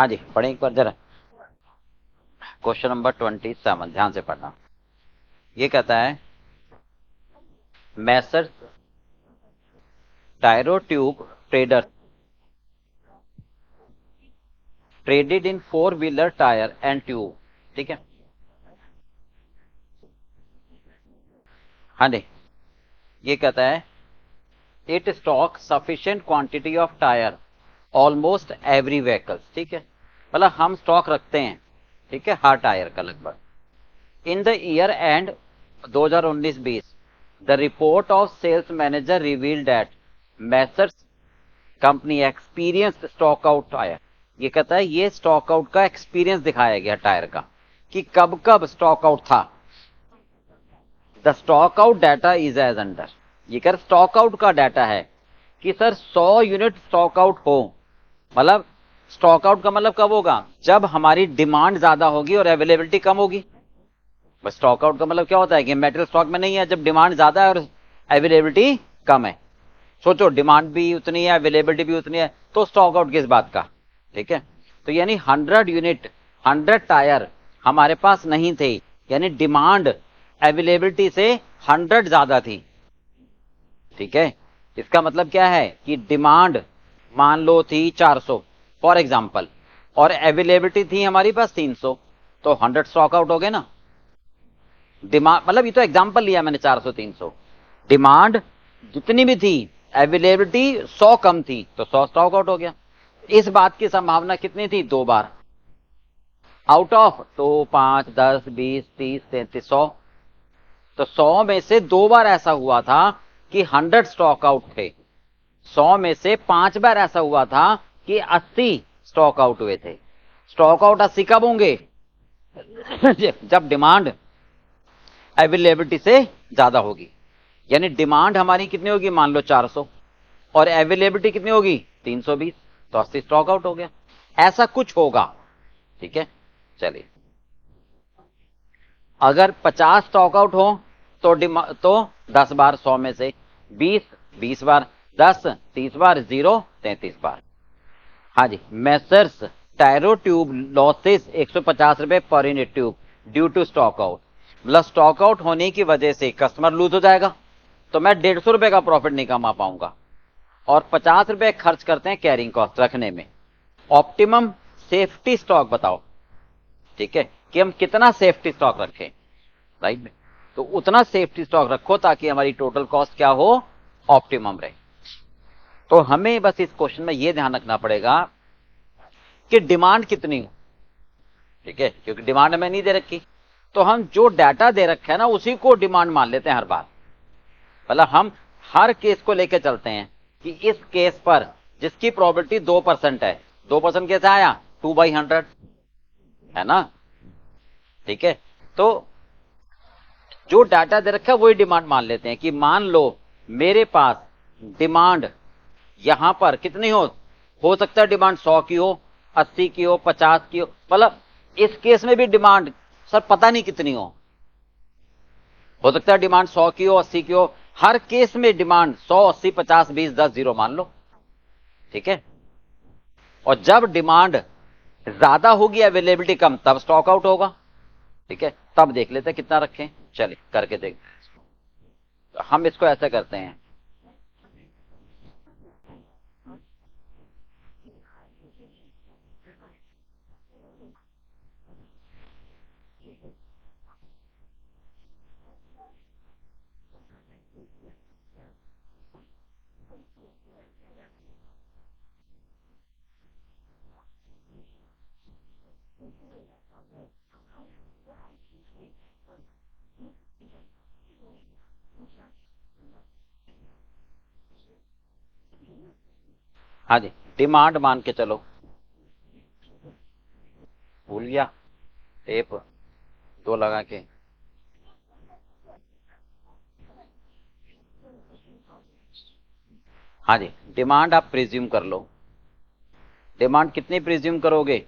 हाँ जी, पढ़ें एक बार जरा। क्वेश्चन नंबर 27 ध्यान से पढ़ना। ये कहता है Messrs tyro tube trader traded in four wheeler tyre and tube. ठीक है। हाँ जी, ये कहता है it stock sufficient quantity of tyre almost every vehicles. ठीक है, मतलब हम स्टॉक रखते हैं, ठीक है, हर टायर का लगभग। In the year end 2019-20 the report of sales manager revealed that messrs company experience stock out tyre. ये कहता है ये स्टॉक आउट का एक्सपीरियंस दिखाया गया टायर का कि कब कब स्टॉक आउट था। The stock out data is as under. ये कर स्टॉक आउट का डाटा है कि सर 100 यूनिट स्टॉक आउट हो, मतलब स्टॉक आउट का मतलब कब होगा, जब हमारी डिमांड ज्यादा होगी और अवेलेबिलिटी कम होगी। बस स्टॉक आउट का मतलब क्या होता है कि मेटेरियल स्टॉक में नहीं है जब डिमांड ज्यादा है और अवेलेबिलिटी कम है। सोचो डिमांड भी उतनी है अवेलेबिलिटी भी उतनी है, तो स्टॉक आउट किस बात का। ठीक है, तो यानी 100 यूनिट 100 टायर हमारे पास नहीं थे, यानी डिमांड अवेलेबिलिटी से 100 ज्यादा थी। ठीक है, इसका मतलब क्या है कि डिमांड मान लो थी 400 फॉर एग्जाम्पल, और अवेलेबिलिटी थी हमारी पास 300, तो 100 स्टॉक आउट हो गए ना। डिमांड मतलब ये तो एग्जाम्पल लिया मैंने 400 300, डिमांड जितनी भी थी अवेलेबिलिटी 100 कम थी, तो 100 स्टॉक आउट हो गया। इस बात की संभावना कितनी थी, 2 बार। आउट ऑफ तो 5 10 20 30 33 100, तो 100 में से 2 बार ऐसा हुआ था कि 100 स्टॉक आउट थे। 100 में से 5 बार ऐसा हुआ था कि 80 स्टॉक आउट हुए थे। स्टॉक आउट 80 कब होंगे, जब डिमांड अवेलेबिलिटी से ज्यादा होगी। यानी डिमांड हमारी कितनी होगी, मान लो 400, और अवेलेबिलिटी कितनी होगी 320, तो 80 स्टॉक आउट हो गया। ऐसा कुछ होगा। ठीक है, चलिए। अगर 50 स्टॉक आउट हो तो 10 बार 100 में से, 20 20 बार, 10 30 बार, 0 33 बार। हाँ जी, मेसर्स टायरो ट्यूब लॉसेस 150 रुपए per unit tube due to stock out. मतलब स्टॉक आउट होने की वजह से कस्टमर लूज हो जाएगा, तो मैं 150 रुपए का प्रॉफिट नहीं कमा पाऊंगा, और 50 रुपए खर्च करते हैं कैरिंग कॉस्ट रखने में। ऑप्टिमम सेफ्टी स्टॉक बताओ। ठीक है, कि हम कितना सेफ्टी स्टॉक रखें, राइट। तो उतना सेफ्टी स्टॉक रखो ताकि हमारी टोटल कॉस्ट क्या हो, ऑप्टिमम रहे। तो हमें बस इस क्वेश्चन में यह ध्यान रखना पड़ेगा कि डिमांड कितनी हो। ठीक है, क्योंकि डिमांड हमें नहीं दे रखी, तो हम जो डाटा दे रखे है ना उसी को डिमांड मान लेते हैं हर बार। मतलब हम हर केस को लेकर चलते हैं कि इस केस पर जिसकी प्रोबेबिलिटी 2% है, 2% कैसे आया, 2/100, है ना। ठीक है, तो जो डाटा दे रखा है वही डिमांड मान लेते हैं कि मान लो मेरे पास डिमांड यहां पर कितनी हो सकता है डिमांड 100 की हो, 80 की हो, 50 की हो, मतलब इस केस में भी डिमांड सर पता नहीं कितनी हो सकता है डिमांड 100 की हो, 80 की हो, हर केस में डिमांड 100 80 50 20 10 0 मान लो। ठीक है, और जब डिमांड ज्यादा होगी अवेलेबिलिटी कम, तब स्टॉक आउट होगा। ठीक है, तब देख लेते हैं कितना रखें, चलिए करके देखते हैं। तो हम इसको ऐसा करते हैं, हाँ जी, डिमांड मान के चलो, भूल गया टेप 2 लगा के। हाँ जी, डिमांड आप प्रिज्यूम कर लो। डिमांड कितनी प्रिज्यूम करोगे,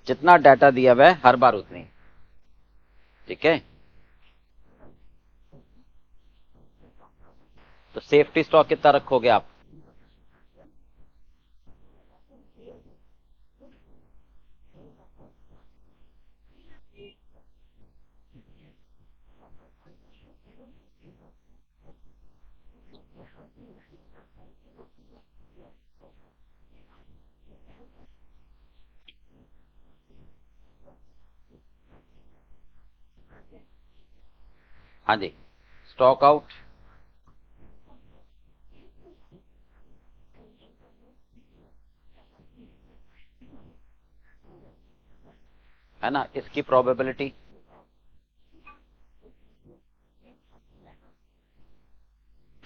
जितना डाटा दिया हुआ है हर बार उतनी। ठीक है, तो सेफ्टी स्टॉक कितना रखोगे आप, हाँ जी, स्टॉक आउट, है ना, इसकी प्रोबेबिलिटी,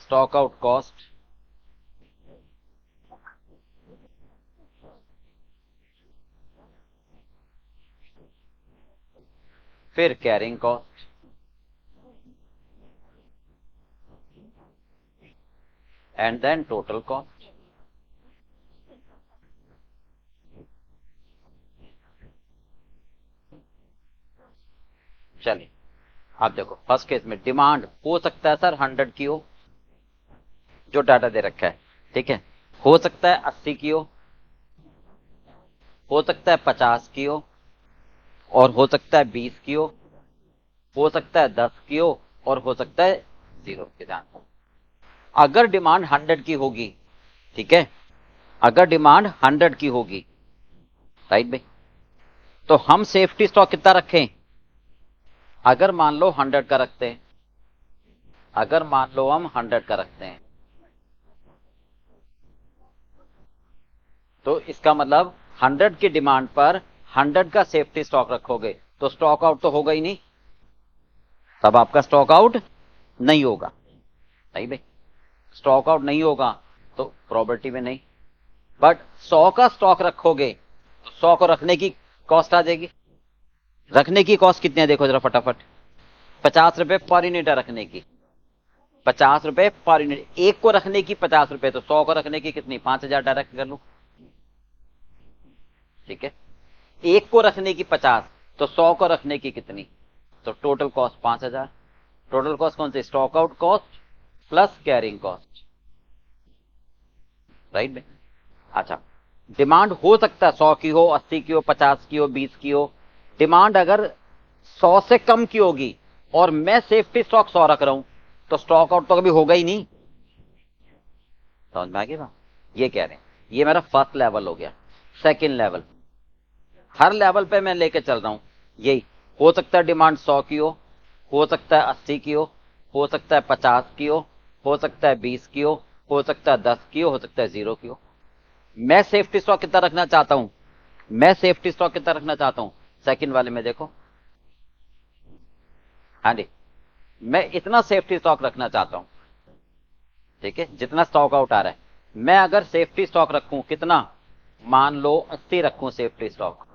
स्टॉक आउट कॉस्ट, फिर carrying cost, and then total cost. चलिए आप देखो, फर्स्ट केस में डिमांड हो सकता है सर 100 की हो, जो डाटा दे रखा है, ठीक है। हो सकता है 80 की हो सकता है 50 की और हो सकता है 20 की हो सकता है 10 की और हो सकता है 0 की। ध्यान, अगर डिमांड 100 की होगी, ठीक है, अगर डिमांड 100 की होगी, राइट भाई, तो हम सेफ्टी स्टॉक कितना रखें? अगर मान लो 100 का रखते हैं, अगर मान लो हम 100 का रखते हैं, तो इसका मतलब 100 की डिमांड पर 100 का सेफ्टी स्टॉक रखोगे तो स्टॉक आउट तो होगा ही नहीं, तब आपका स्टॉक आउट नहीं होगा। नहीं भाई, स्टॉक आउट नहीं होगा तो प्रॉपर्टी में नहीं। बट 100 का स्टॉक रखोगे तो 100 को रखने की कॉस्ट आ जाएगी। रखने की कॉस्ट कितनी है देखो जरा फटाफट, 50 रुपए पर यूनिट है रखने की, 50 रुपए पर यूनिट। एक को रखने की 50 रुपए, तो 100 को रखने की कितनी, 5,000 डायरेक्ट कर लो, ठीक है। एक को रखने की 50, तो 100 को रखने की कितनी, तो टोटल कॉस्ट 5,000। टोटल कॉस्ट कौन सी, stock out cost plus carrying cost, right में। अच्छा, डिमांड हो सकता है 100 की हो, 80 की हो, 50 की हो, 20 की हो। डिमांड अगर 100 से कम की होगी और मैं सेफ्टी स्टॉक 100 रख रहा हूं, तो स्टॉक आउट तो कभी होगा ही नहीं। समझ में आ गई बात? ये कह रहे हैं, ये मेरा फर्स्ट लेवल हो गया। सेकंड लेवल, हर लेवल पे मैं लेके चल रहा हूं यही। हो सकता है डिमांड 100 की हो सकता है 80 की हो सकता है 50 की हो सकता है 20 की हो सकता है 10 की हो सकता है 0 की हो। मैं सेफ्टी स्टॉक कितना रखना चाहता हूं, मैं सेफ्टी स्टॉक कितना रखना चाहता हूं, सेकंड वाले में देखो, हाँ जी, मैं इतना सेफ्टी स्टॉक रखना चाहता हूं, ठीक है, जितना स्टॉक आउट आ रहा है। मैं अगर सेफ्टी स्टॉक रखूं कितना, मान लो 80 रखूं सेफ्टी स्टॉक।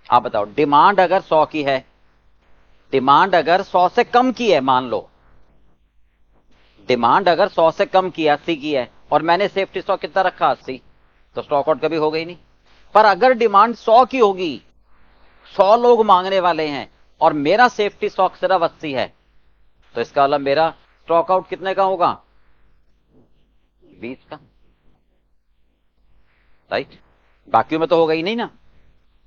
आप बताओ, डिमांड अगर 100 की है, डिमांड अगर 100 से कम की है, मान लो डिमांड अगर 100 से कम की है, 80 की है, और मैंने सेफ्टी स्टॉक कितना रखा, 80, तो स्टॉक आउट कभी होगा ही नहीं। पर अगर डिमांड 100 की होगी, 100 लोग मांगने वाले हैं और मेरा सेफ्टी स्टॉक सिर्फ 80 है, तो इसका मतलब मेरा स्टॉक आउट कितने का होगा, 20 का, राइट। बाकियों में तो होगा ही नहीं ना,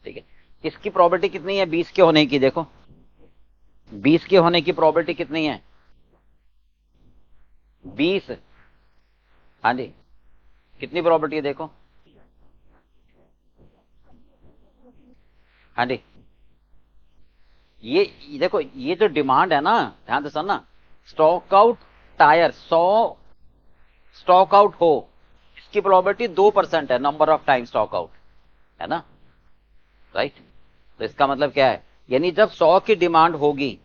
ठीक है। इसकी प्रोबेबिलिटी कितनी है 20 के होने की, देखो 20 के होने की प्रोबेबिलिटी कितनी है, 20। हाँ जी, कितनी प्रोबेबिलिटी है देखो, हाँ जी, ये देखो, ये जो डिमांड है ना, ध्यान से सुनना, stock out tyre 100 stock out हो, इसकी प्रोबेबिलिटी 2% है, number of time stock out, है ना, राइट। तो इसका मतलब क्या है, यानी जब 100 की डिमांड होगी,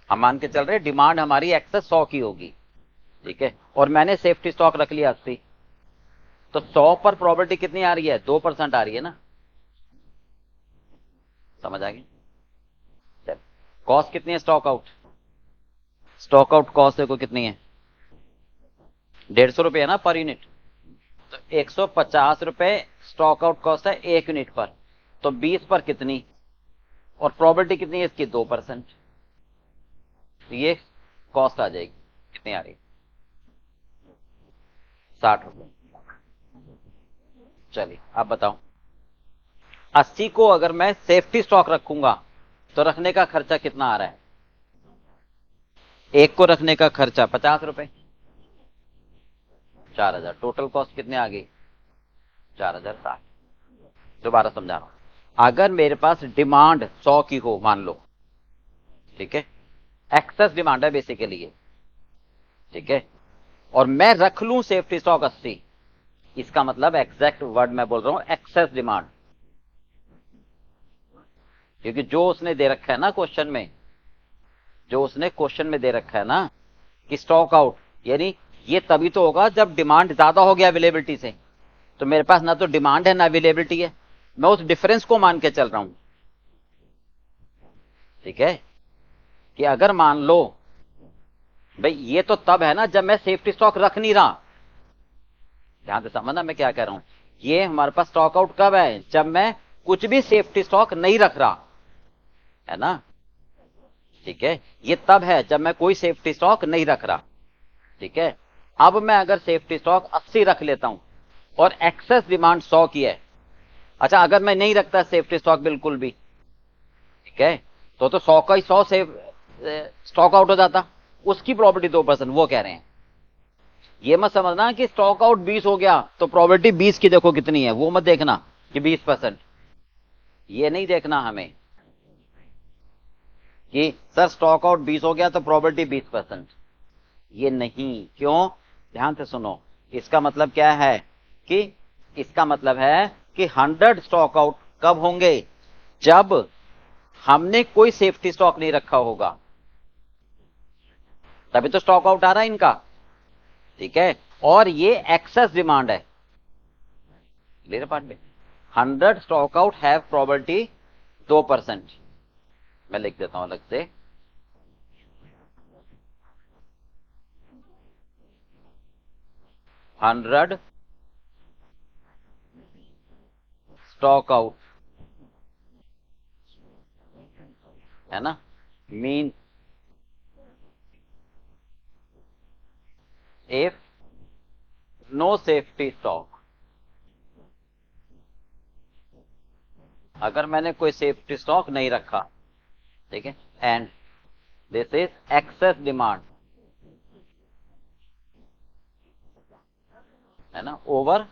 हम मान के चल रहे हैं डिमांड हमारी एक्सेस 100 की होगी, ठीक है, और मैंने सेफ्टी स्टॉक रख लिया 80, तो 100 पर प्रोबेबिलिटी कितनी आ रही है, 2% आ रही है ना। समझ आ गई? चल, कॉस्ट कितनी है stock out, stock out cost देखो कितनी है, 150 रुपये है ना पर यूनिट, तो 150 रुपए स्टॉक आउट कॉस्ट है 1 यूनिट पर, तो 20 पर कितनी, और प्रोबेबिलिटी कितनी है इसकी, 2%, तो ये कॉस्ट आ जाएगी, कितनी आ रही है, 60 रुपए। चलिए अब बताओ, 80 को अगर मैं सेफ्टी स्टॉक रखूंगा, तो रखने का खर्चा कितना आ रहा है? एक को रखने का खर्चा 50 रुपए, 4000। टोटल कॉस्ट कितने आ गई? 4060। दोबारा समझा रहा हूं। अगर मेरे पास डिमांड 100 की हो मान लो, ठीक है, एक्सेस डिमांड है बेसिकली ये, ठीक है, और मैं रख लूं सेफ्टी स्टॉक 80, इसका मतलब एग्जैक्ट वर्ड मैं बोल रहा हूं एक्सेस डिमांड, क्योंकि जो उसने दे रखा है ना क्वेश्चन में, जो उसने क्वेश्चन में दे रखा है ना कि स्टॉक आउट, यानी ये तभी तो होगा जब डिमांड ज्यादा हो गया अवेलेबिलिटी से। तो मेरे पास ना तो डिमांड है ना अवेलेबिलिटी है, मैं उस डिफरेंस को मान के चल रहा हूं, ठीक है, कि अगर मान लो भाई ये तो तब है ना जब मैं सेफ्टी स्टॉक रख नहीं रहा। ध्यान से समझना मैं क्या कह रहा हूं। ये हमारे पास स्टॉक आउट कब है? जब मैं कुछ भी सेफ्टी स्टॉक नहीं रख रहा, है ना, ठीक है, ये तब है जब मैं कोई सेफ्टी स्टॉक नहीं रख रहा, ठीक है। अब मैं अगर सेफ्टी स्टॉक 80 रख लेता हूं और एक्सेस डिमांड 100 की है, अच्छा अगर मैं नहीं रखता सेफ्टी स्टॉक बिल्कुल भी, ठीक है, तो 100 का ही 100 से स्टॉक आउट हो जाता, उसकी प्रॉपर्टी 2%। वो कह रहे हैं, ये मत समझना कि स्टॉक आउट 20 हो गया तो प्रॉपर्टी 20 की देखो कितनी है, वो मत देखना कि 20%, ये नहीं देखना हमें कि सर स्टॉक आउट 20 हो गया तो प्रॉपर्टी 20%, ये नहीं। क्यों? ध्यान से सुनो, इसका मतलब क्या है कि इसका मतलब है कि 100 स्टॉक आउट कब होंगे? जब हमने कोई सेफ्टी स्टॉक नहीं रखा होगा, तभी तो स्टॉक आउट आ रहा है इनका, ठीक है, और ये एक्सेस डिमांड है। क्लियर पार्ट में 100 स्टॉक आउट हैव प्रोबेबिलिटी 2%। मैं लिख देता हूं अलग से, हंड्रेड स्टॉक आउट, है ना, mean if no safety stock, अगर मैंने कोई सेफ्टी स्टॉक नहीं रखा, ठीक है, and this is excess demand, है ना, ओवर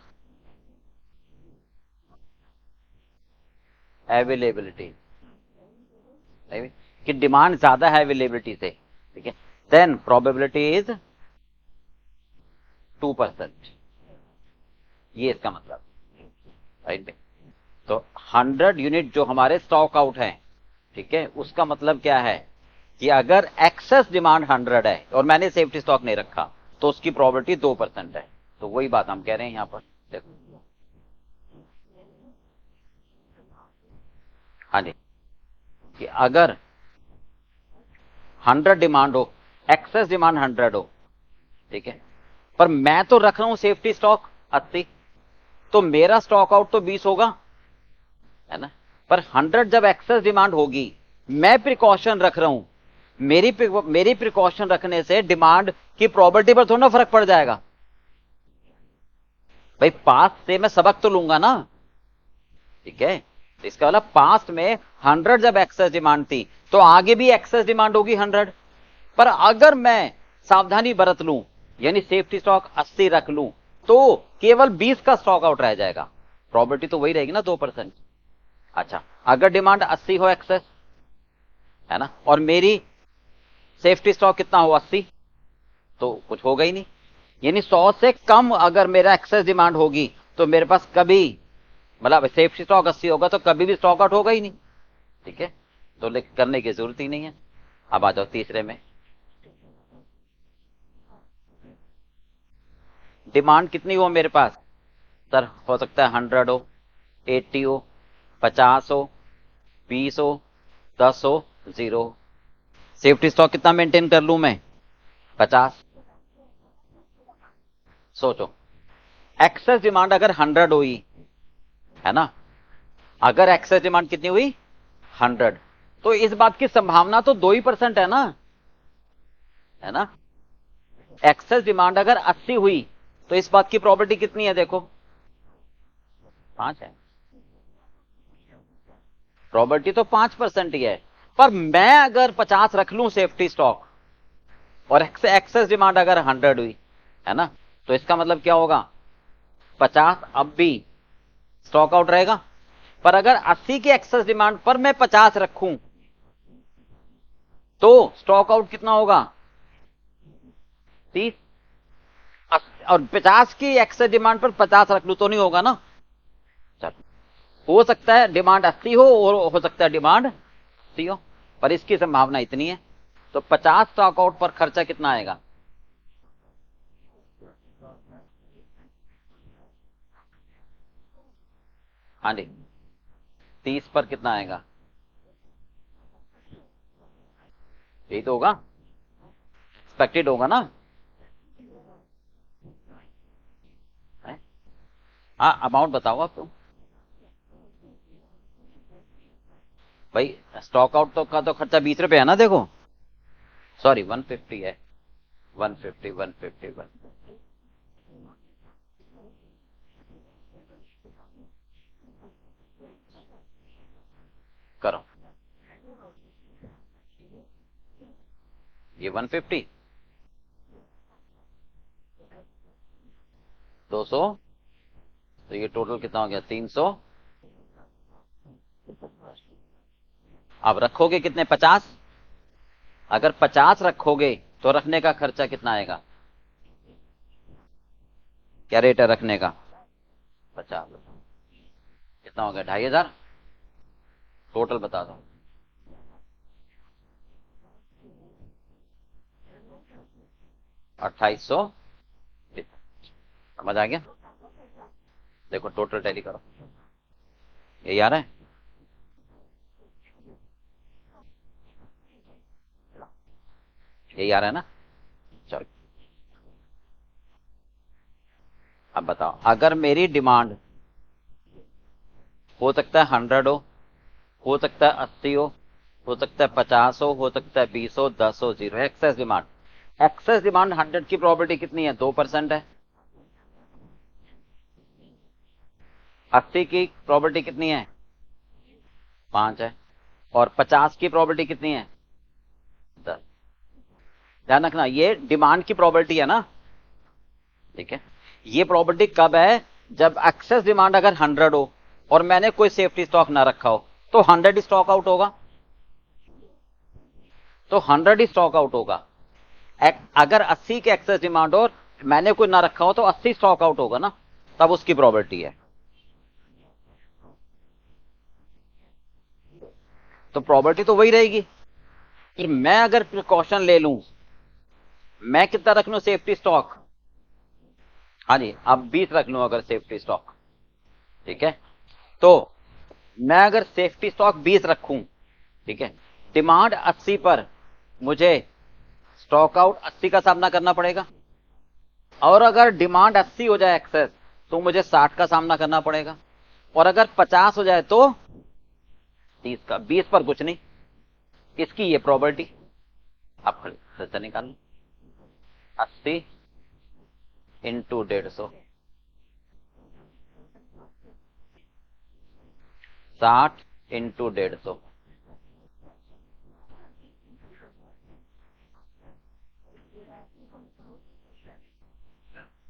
अवेलेबिलिटी, कि डिमांड ज्यादा है अवेलेबिलिटी से, ठीक है, देन प्रोबेबिलिटी इज 2%। ये इसका मतलब, राइट। तो 100 यूनिट जो हमारे स्टॉक आउट हैं, ठीक है, उसका मतलब क्या है कि अगर एक्सेस डिमांड 100 है और मैंने सेफ्टी स्टॉक नहीं रखा तो उसकी प्रोबेबिलिटी 2% है। तो वही बात हम कह रहे हैं यहां पर, देखो, हाँ जी, कि अगर 100 डिमांड हो, एक्सेस डिमांड 100 हो, ठीक है, पर मैं तो रख रहा हूं सेफ्टी स्टॉक 80, तो मेरा स्टॉक आउट तो 20 होगा, है ना, पर 100 जब एक्सेस डिमांड होगी, मैं प्रिकॉशन रख रहा हूं, मेरी प्रिकॉशन रखने से डिमांड की प्रॉपर्टी पर थोड़ा फर्क पड़ जाएगा। भाई पास्ट से मैं सबक तो लूंगा ना, ठीक है, तो इसका मतलब पास्ट में 100 जब एक्सेस डिमांड थी तो आगे भी एक्सेस डिमांड होगी 100, पर अगर मैं सावधानी बरत लूं, यानी सेफ्टी स्टॉक 80 रख लूं, तो केवल 20 का स्टॉक आउट रह जाएगा, प्रॉपर्टी तो वही रहेगी ना 2%। अच्छा अगर डिमांड 80 हो एक्सेस, है ना, और मेरी सेफ्टी स्टॉक कितना हो 80, तो कुछ होगा ही नहीं, यानी 100 से कम अगर मेरा एक्सेस डिमांड होगी तो मेरे पास कभी, मतलब सेफ्टी स्टॉक 80 होगा तो कभी भी स्टॉक आउट होगा ही नहीं, ठीक है, तो करने की जरूरत ही नहीं है। अब आ जाओ तीसरे में, डिमांड कितनी हो मेरे पास? सर हो सकता है 100 हो, 80 हो, 50 हो, 20 हो, 10 हो, 0। सेफ्टी स्टॉक कितना मेंटेन कर लूं मैं? 50। सोचो, एक्सेस डिमांड अगर 100 हुई, है ना, अगर एक्सेस डिमांड कितनी हुई 100, तो इस बात की संभावना तो 2% है ना, है ना, एक्सेस डिमांड अगर 80 हुई तो इस बात की प्रॉपर्टी कितनी है देखो, 5 है, प्रॉपर्टी तो 5% ही है, पर मैं अगर 50 रख लूं सेफ्टी स्टॉक और एक्सेस डिमांड अगर 100 हुई, है ना, तो इसका मतलब क्या होगा, 50 अब भी स्टॉक आउट रहेगा। पर अगर 80 की एक्सेस डिमांड पर मैं 50 रखूं तो स्टॉक आउट कितना होगा, 30। और 50 की एक्सेस डिमांड पर 50 रख लूं तो नहीं होगा ना। चलो, हो सकता है डिमांड 80 हो और हो सकता है डिमांड 80 हो, पर इसकी संभावना इतनी है। तो 50 स्टॉक आउट पर खर्चा कितना आएगा, हाँ जी, 30 पर कितना आएगा, यही तो होगा, एक्सपेक्टेड होगा ना। है? हाँ, अमाउंट बताओ आप तो। भाई स्टॉक आउट तो का तो खर्चा 20 रुपए है ना, देखो, सॉरी 150 है, 150 150 1। करो, ये 150, 200, तो ये टोटल कितना हो गया, 300। अब रखोगे कितने, 50। अगर 50 रखोगे तो रखने का खर्चा कितना आएगा, क्या रेट है रखने का, 50, कितना हो गया, 2500। टोटल बता दो, 2800। समझ आ गया, देखो टोटल टैली करो, यही आ रहा है, यही आ रहा है ना। चलो अब बताओ, अगर मेरी डिमांड हो सकता है 100 हो सकता है 80 हो सकता है 50 हो सकता है 20 हो, 10 हो, 0 एक्सेस डिमांड। एक्सेस डिमांड 100 की प्रोबेबिलिटी कितनी है, 2% है। 80 की प्रोबेबिलिटी कितनी है, 5 है। और 50 की प्रोबेबिलिटी कितनी है, 10। ध्यान रखना ये डिमांड की प्रोबेबिलिटी है ना, ठीक है। ये प्रोबेबिलिटी कब है, जब एक्सेस डिमांड अगर 100 हो और मैंने कोई सेफ्टी स्टॉक ना रखा हो, तो 100 ही स्टॉक आउट होगा, तो 100 ही स्टॉक आउट होगा। अगर 80 के एक्सेस डिमांड हो और मैंने कोई ना रखा हो तो 80 स्टॉक आउट होगा ना, तब उसकी प्रोबेबिलिटी है। तो प्रोबेबिलिटी तो वही रहेगी। फिर मैं अगर प्रिकॉशन ले लूं, मैं कितना रख लूं सेफ्टी स्टॉक, हाँ जी, अब 20 रख लूं अगर सेफ्टी स्टॉक, ठीक है। तो मैं अगर सेफ्टी स्टॉक 20 रखूं, ठीक है, डिमांड 80 पर मुझे स्टॉक आउट 80 का सामना करना पड़ेगा। और अगर डिमांड 80 हो जाए एक्सेस, तो मुझे 60 का सामना करना पड़ेगा। और अगर 50 हो जाए तो 30 का, 20 पर कुछ नहीं, इसकी ये प्रॉपर्टी। आप खर्चा निकाल लो, 80 इंटू 150, 60 इंटू 150,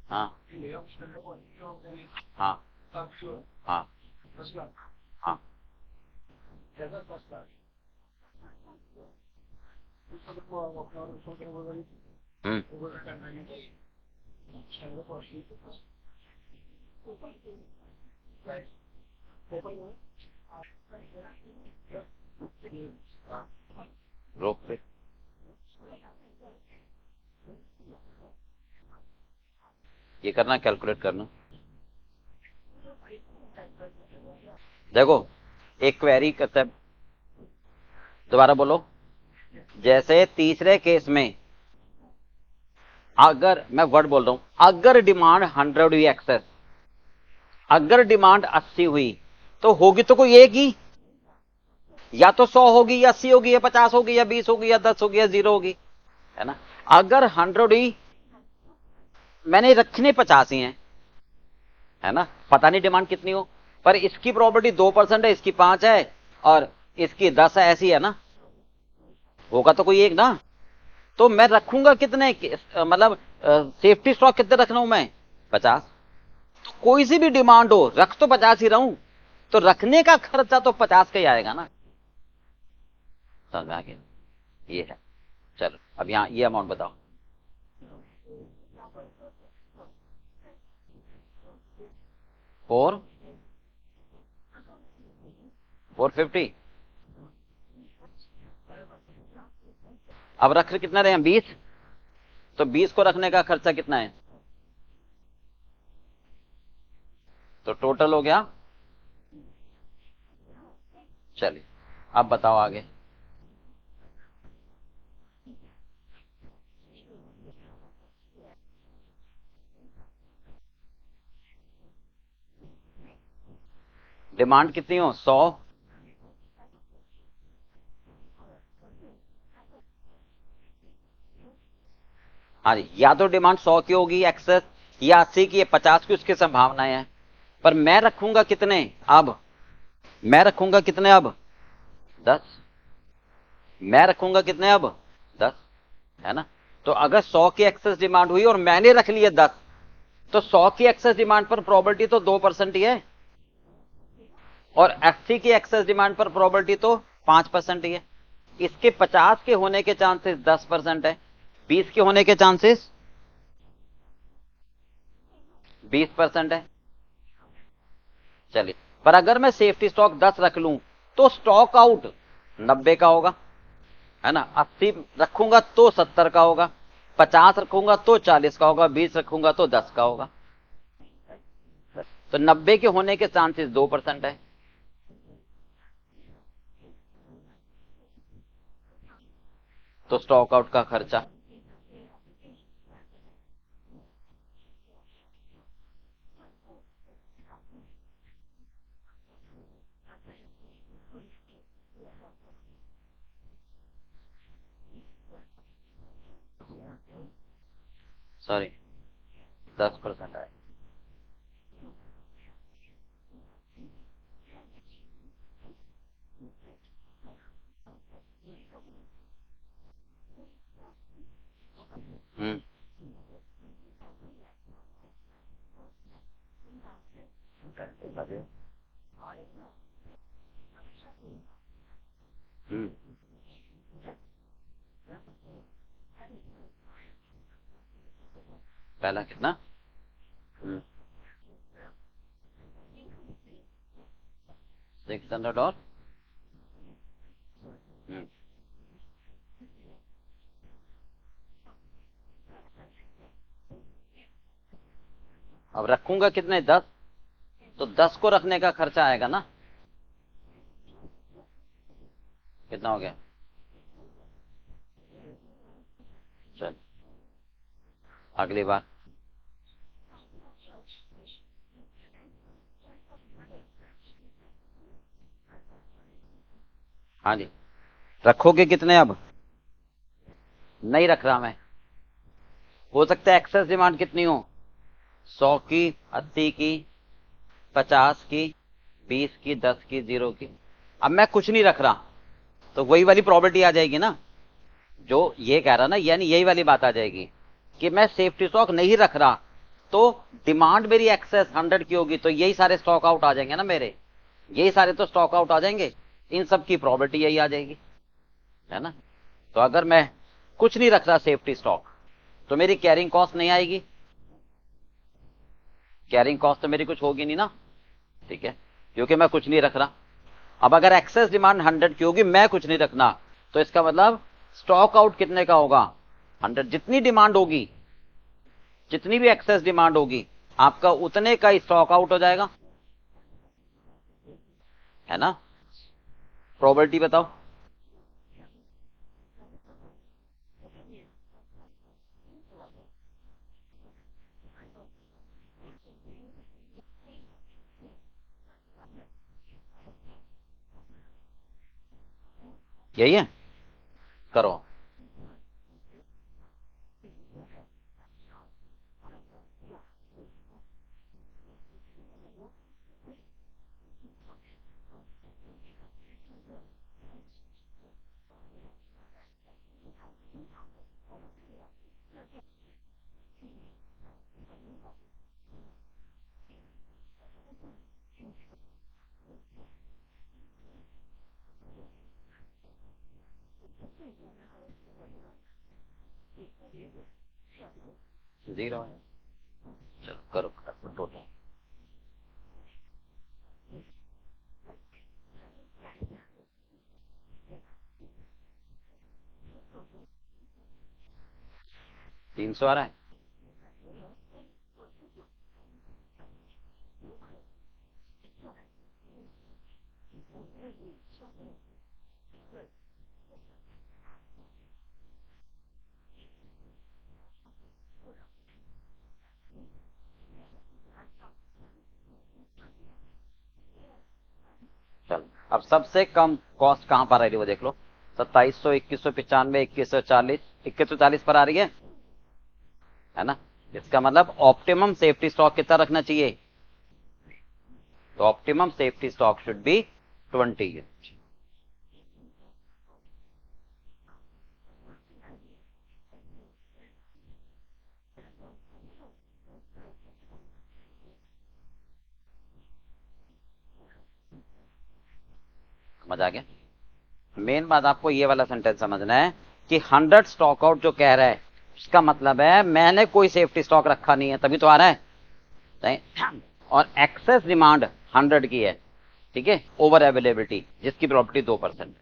हाँ हाँ हाँ हाँ, हम्म, रोक पे, ये करना, कैलकुलेट करना। देखो एक क्वेरी करता है, दोबारा बोलो। जैसे तीसरे केस में, अगर मैं वर्ड बोल रहा हूं, अगर डिमांड 100 हुई एक्सेस, अगर डिमांड 80 हुई, तो होगी तो कोई एक ही, या तो 100 होगी या 80 होगी या 50 होगी या 20 होगी या 10 होगी या 0 होगी, है ना। अगर 100 हुई, मैंने रखने 50 ही है ना, पता नहीं डिमांड कितनी हो, पर इसकी प्रॉपर्टी 2% है, इसकी 5 है और इसकी 10 है, ऐसी है ना। होगा तो कोई एक ना। तो मैं रखूंगा कितने मतलब सेफ्टी स्टॉक कितने रख रहा हूं मैं? 50। तो कोई सी भी डिमांड हो, रख तो 50 ही रहूं, तो रखने का खर्चा तो 50 का ही आएगा ना। समझ में आ गया? ये है। चलो अब यहां ये अमाउंट बताओ। 450। अब रख कितना रहे हैं? 20। तो 20 को रखने का खर्चा कितना है? तो टोटल हो गया। चलिए अब बताओ आगे। डिमांड कितनी हो? 100। हाँ जी, या तो डिमांड 100 की होगी एक्सेस, या 80 की, या 50 की, उसकी संभावनाएं हैं। पर मैं रखूंगा कितने अब? मैं रखूंगा कितने अब? 10। मैं रखूंगा कितने अब? 10। है ना? तो अगर 100 की एक्सेस डिमांड हुई और मैंने रख लिया 10, तो 100 की एक्सेस डिमांड पर प्रोबेबिलिटी तो 2% ही है, और 80 की एक्सेस डिमांड पर प्रोबेबिलिटी तो 5% ही है। इसके 50 के होने के चांसेस 10% है, 20 के होने के चांसेस 20% है। चलिए, पर अगर मैं सेफ्टी स्टॉक 10 रख लूं, तो स्टॉक आउट 90 का होगा, है ना? 80 रखूंगा तो 70 का होगा, 50 रखूंगा तो 40 का होगा, 20 रखूंगा तो 10 का होगा। तो 90 के होने के चांसेस 2% है। तो स्टॉक आउट का खर्चा, सॉरी, 10% है। हम्म। हम्म। पहला कितना? 600 और हम्म, अब रखूंगा कितने? 10। तो 10 को रखने का खर्चा आएगा ना? कितना हो गया? चल अगली बार। हाँ जी, रखोगे कितने अब? नहीं रख रहा मैं। हो सकता है एक्सेस डिमांड कितनी हो? 100 की, 80 की, 50 की, 20 की, 10 की, 0 की। अब मैं कुछ नहीं रख रहा, तो वही वाली प्रॉपर्टी आ जाएगी ना, जो ये कह रहा ना, यानी यही वाली बात आ जाएगी कि मैं सेफ्टी स्टॉक नहीं रख रहा, तो डिमांड मेरी एक्सेस 100 की होगी, तो यही सारे स्टॉक आउट आ जाएंगे ना मेरे। यही सारे तो स्टॉक आउट आ जाएंगे, इन सब की प्रॉपर्टी यही आ जाएगी, है ना? तो अगर मैं कुछ नहीं रख रहा सेफ्टी स्टॉक, तो मेरी कैरिंग कॉस्ट नहीं आएगी। कैरिंग कॉस्ट तो मेरी कुछ होगी नहीं ना, ठीक है, क्योंकि मैं कुछ नहीं रख रहा। अब अगर एक्सेस डिमांड 100 की होगी, मैं कुछ नहीं रखना, तो इसका मतलब स्टॉक आउट कितने का होगा? 100। जितनी डिमांड होगी, जितनी भी एक्सेस डिमांड होगी, आपका उतने का स्टॉक आउट हो जाएगा, है ना? प्रोबेबिलिटी बताओ। यही है, करो। जीरो है। चलो करो टोटल। तीन सौ आ रहा है। चलो अब सबसे कम कॉस्ट कहां पर आ रही है वो देख लो। 2700, 2195, 2140, 2140 पर आ रही है ना। इसका मतलब ऑप्टिमम सेफ्टी स्टॉक कितना रखना चाहिए? तो optimum safety stock should be 20 unit. समझ आ गया? मेन बात आपको ये वाला सेंटेंस समझना है कि 100 स्टॉक आउट जो कह रहा है उसका मतलब है मैंने कोई सेफ्टी स्टॉक रखा नहीं है तभी तो आ रहा है। नहीं? और एक्सेस डिमांड 100 की है, ठीक है, ओवर अवेलेबिलिटी जिसकी property 2%।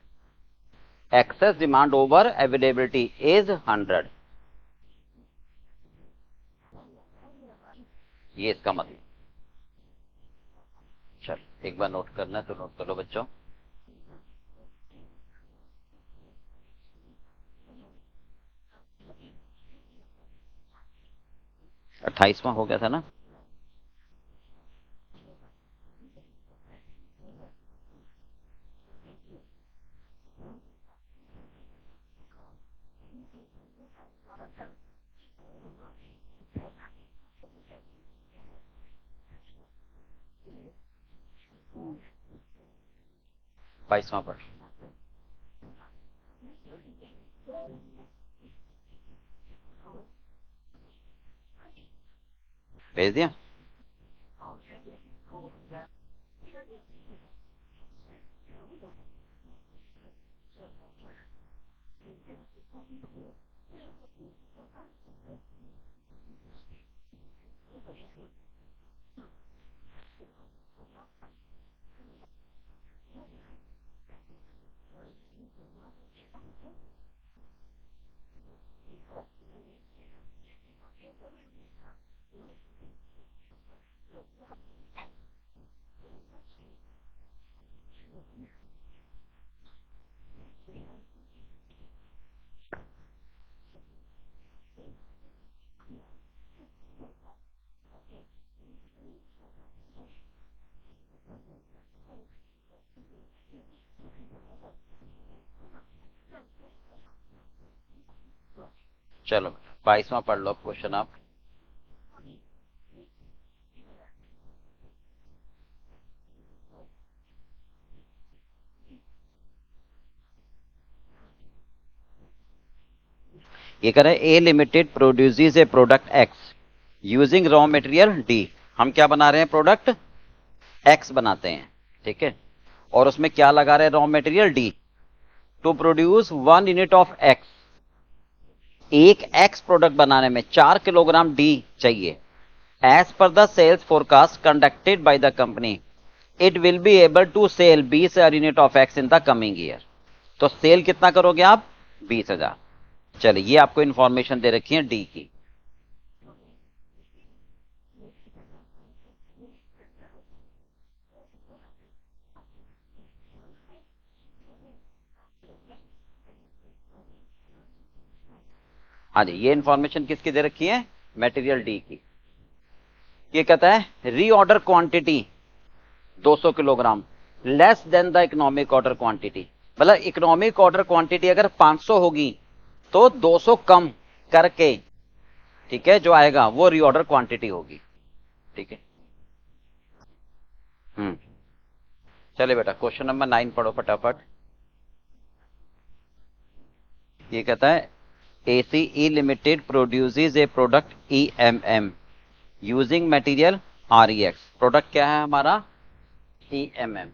Excess demand over availability is 100। ये इसका मतलब। चल एक बार नोट करना है तो नोट कर लो बच्चों। 28वां हो गया था ना। बाईसवां पर भेज दिया। चलो 22वां पढ़ लो क्वेश्चन आप। ये कह रहा है A limited produces a product X using raw material D. हम क्या बना रहे हैं? प्रोडक्ट एक्स बनाते हैं, ठीक है, और उसमें क्या लगा रहे हैं? Raw material D. To produce 1 unit of X, एक एक्स प्रोडक्ट बनाने में 4 किलोग्राम डी चाहिए। As per the sales forecast conducted by the company it will be able to sell 20,000 unit of X in the coming year. तो sell कितना करोगे आप? 20,000। चलिए ये आपको इंफॉर्मेशन दे रखी है डी की। हाँ जी, ये इंफॉर्मेशन किसकी दे रखी है? मटेरियल डी की। ये कहता है reorder quantity 200 kilogram less than the economic order quantity. मतलब इकोनॉमिक ऑर्डर क्वांटिटी अगर 500 होगी तो 200 कम करके, ठीक है, जो आएगा वो रीऑर्डर क्वांटिटी होगी, ठीक है। चले बेटा क्वेश्चन नंबर 9 पढ़ो फटाफट। ये कहता है ACE Limited produces a product EMM using material REX। Product क्या है हमारा? EMM,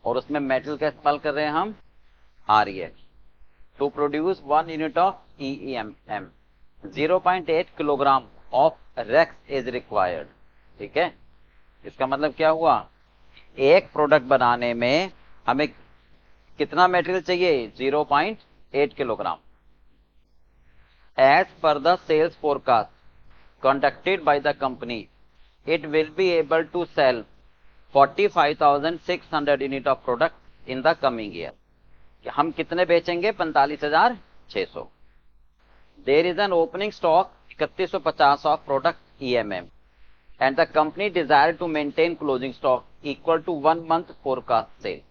और उसमें मेटल का इस्तेमाल कर रहे हैं हम REX। To produce 1 unit of EMM 0.8 kilogram of Rex is required. ठीक है, इसका मतलब क्या हुआ? एक प्रोडक्ट बनाने में हमें कितना मटेरियल चाहिए? 0.8 kilogram. As per the sales forecast conducted by the company, it will be able to sell 45,600 unit of product in the coming year। हम कितने बेचेंगे? 45,600। There is an opening stock 3150 of product EMM and the company desire to maintain closing stock equal to 1 month forecast sale।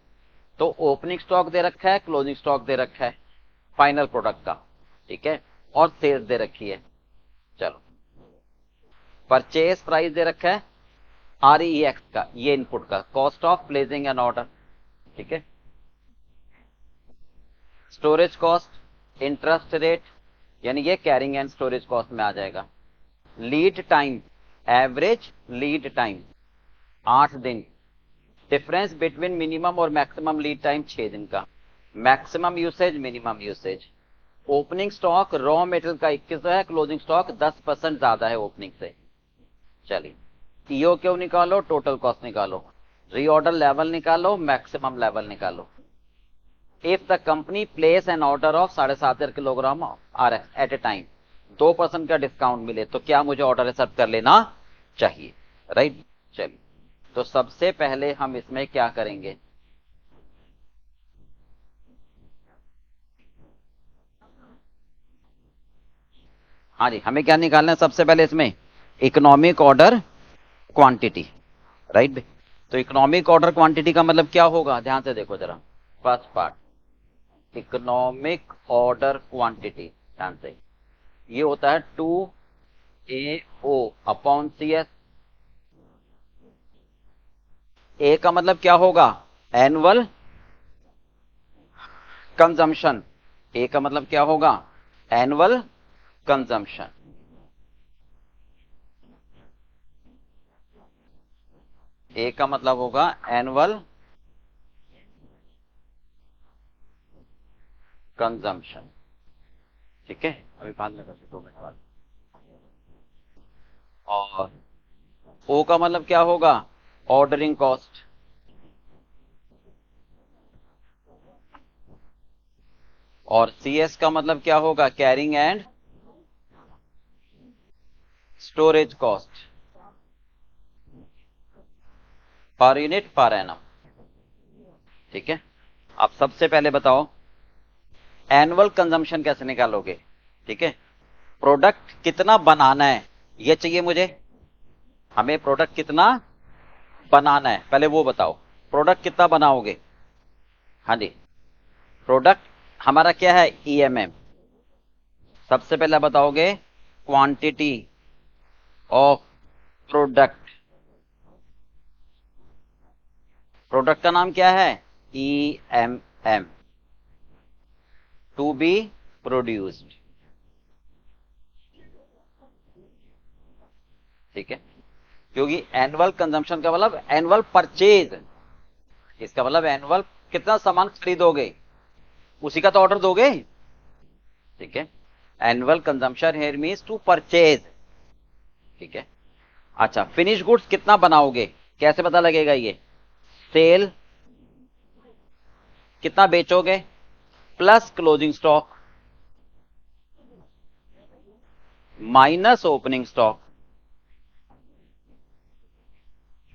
तो opening stock दे रखा है, closing stock दे रखा है फाइनल प्रोडक्ट का, ठीक है, और सेल्स दे रखी है। चलो, परचेज प्राइस दे रखा है REX का, ये इनपुट का, cost of placing an order, ठीक है, स्टोरेज कॉस्ट, इंटरेस्ट रेट, यानी ये कैरिंग एंड स्टोरेज कॉस्ट में आ जाएगा। Lead time, average lead time 8 दिन। डिफरेंस बिटवीन मिनिमम और मैक्सिमम लीड टाइम 6 दिन का। Maximum usage, minimum usage. Opening stock raw material का 21 है, क्लोजिंग स्टॉक 10% ज्यादा है ओपनिंग से। चलिए, ईओ क्यों निकालो, टोटल कॉस्ट निकालो, रीऑर्डर लेवल निकालो, मैक्सिमम लेवल निकालो। If the company place an order of 7.5 kilogram RX at a time, 2% का डिस्काउंट मिले तो क्या मुझे ऑर्डर रिजर्व कर लेना चाहिए? राइट। चलिए, तो सबसे पहले हम इसमें क्या करेंगे? हाँ जी, हमें क्या निकालना है सबसे पहले इसमें? Economic order quantity, right. तो इकोनॉमिक ऑर्डर क्वांटिटी का मतलब क्या होगा? ध्यान से देखो जरा, first part, economic order quantity, ध्यान से, ये होता है 2AO अपॉन CS। ए का मतलब क्या होगा? Annual consumption. ए का मतलब क्या होगा? Annual consumption. ए का मतलब होगा एनुअल कंजम्पशन, ठीक है। अभी बाद में करते 2 मिनट बाद। और ओ का मतलब क्या होगा? Ordering cost. और CS का मतलब क्या होगा? Carrying and storage cost per unit per annum, ठीक है। अब सबसे पहले बताओ एनुअल कंजम्पशन कैसे निकालोगे? ठीक है, प्रोडक्ट कितना बनाना है ये चाहिए मुझे। हमें प्रोडक्ट कितना बनाना है पहले वो बताओ। प्रोडक्ट कितना बनाओगे? हाँ जी, प्रोडक्ट हमारा क्या है? EMM। सबसे पहले बताओगे क्वांटिटी ऑफ प्रोडक्ट। प्रोडक्ट का नाम क्या है? EMM, टू बी प्रोड्यूस्ड, ठीक है। क्योंकि एनुअल कंजम्पशन का मतलब एनुअल परचेज, इसका मतलब एनुअल कितना सामान खरीदोगे उसी का तो ऑर्डर दोगे, ठीक है। Annual consumption here means to purchase, ठीक है। अच्छा, फिनिश गुड्स कितना बनाओगे कैसे पता लगेगा? ये सेल कितना बेचोगे plus closing stock minus opening stock.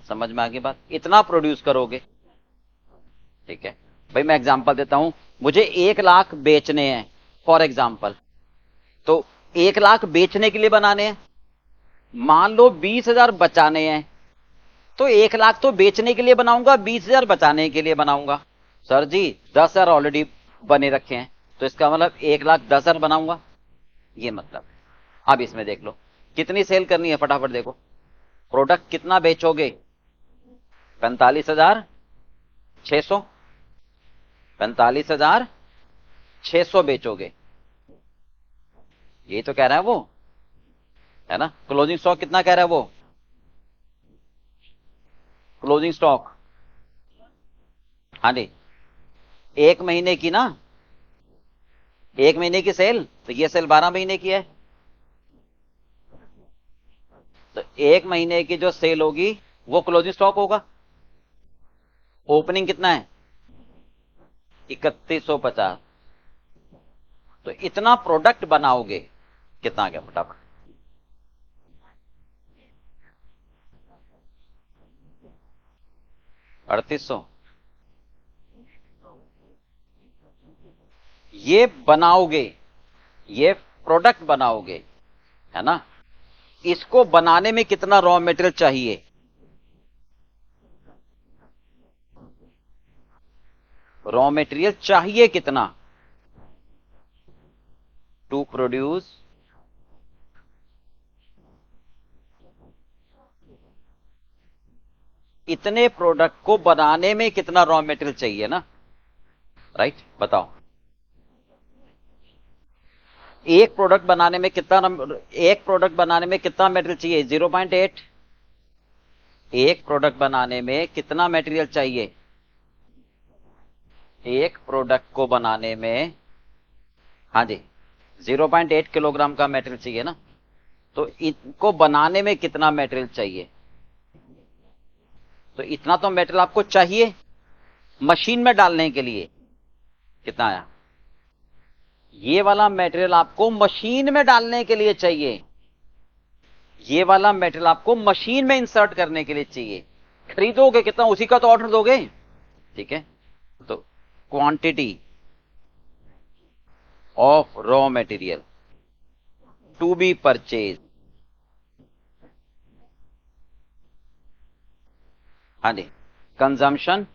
समझ में आ गई बात? इतना प्रोड्यूस करोगे, ठीक है। भाई मैं एग्जांपल देता हूं, मुझे 1 लाख बेचने हैं फॉर एग्जांपल, तो 1 लाख बेचने के लिए बनाने हैं। मान लो 20,000 बचाने हैं, तो 1 लाख तो बेचने के लिए बनाऊंगा, 20,000 बचाने के लिए बनाऊंगा। सर जी 10,000 ऑलरेडी बने रखे हैं, तो इसका मतलब 1,10,000 बनाऊंगा, ये मतलब। अब इसमें देख लो कितनी सेल करनी है, फटाफट देखो। प्रोडक्ट कितना बेचोगे? 45,600, 45,600 बेचोगे। यही तो कह रहा है वो, है ना। क्लोजिंग स्टॉक कितना कह रहा है वो, क्लोजिंग स्टॉक, हाँ जी, 1 महीने की ना, 1 महीने की सेल, तो ये सेल 12 महीने की है, तो 1 महीने की जो सेल होगी वो क्लोजिंग स्टॉक होगा। ओपनिंग कितना है, 3150, तो इतना प्रोडक्ट बनाओगे, कितना आ गया फटाफट, 3800। ये बनाओगे, ये प्रोडक्ट बनाओगे, है ना। इसको बनाने में कितना रॉ मटेरियल चाहिए, रॉ मटेरियल चाहिए कितना, टू प्रोड्यूस, इतने प्रोडक्ट को बनाने में कितना रॉ मटेरियल चाहिए ना, राइट, बताओ। एक प्रोडक्ट बनाने में कितना, एक प्रोडक्ट बनाने में कितना मटेरियल चाहिए, 0.8। एक प्रोडक्ट बनाने में कितना मटेरियल चाहिए, एक प्रोडक्ट को बनाने में, हाँ जी, 0.8 किलोग्राम का मटेरियल चाहिए ना। तो इनको बनाने में कितना मटेरियल चाहिए, तो इतना तो मटेरियल आपको चाहिए मशीन में डालने के लिए, कितना आया, ये वाला मटेरियल आपको मशीन में डालने के लिए चाहिए, ये वाला मटेरियल आपको मशीन में इंसर्ट करने के लिए चाहिए। खरीदोगे कितना, उसी का तो ऑर्डर दोगे, ठीक है। तो quantity of raw material to be purchase, हाँ जी, consumption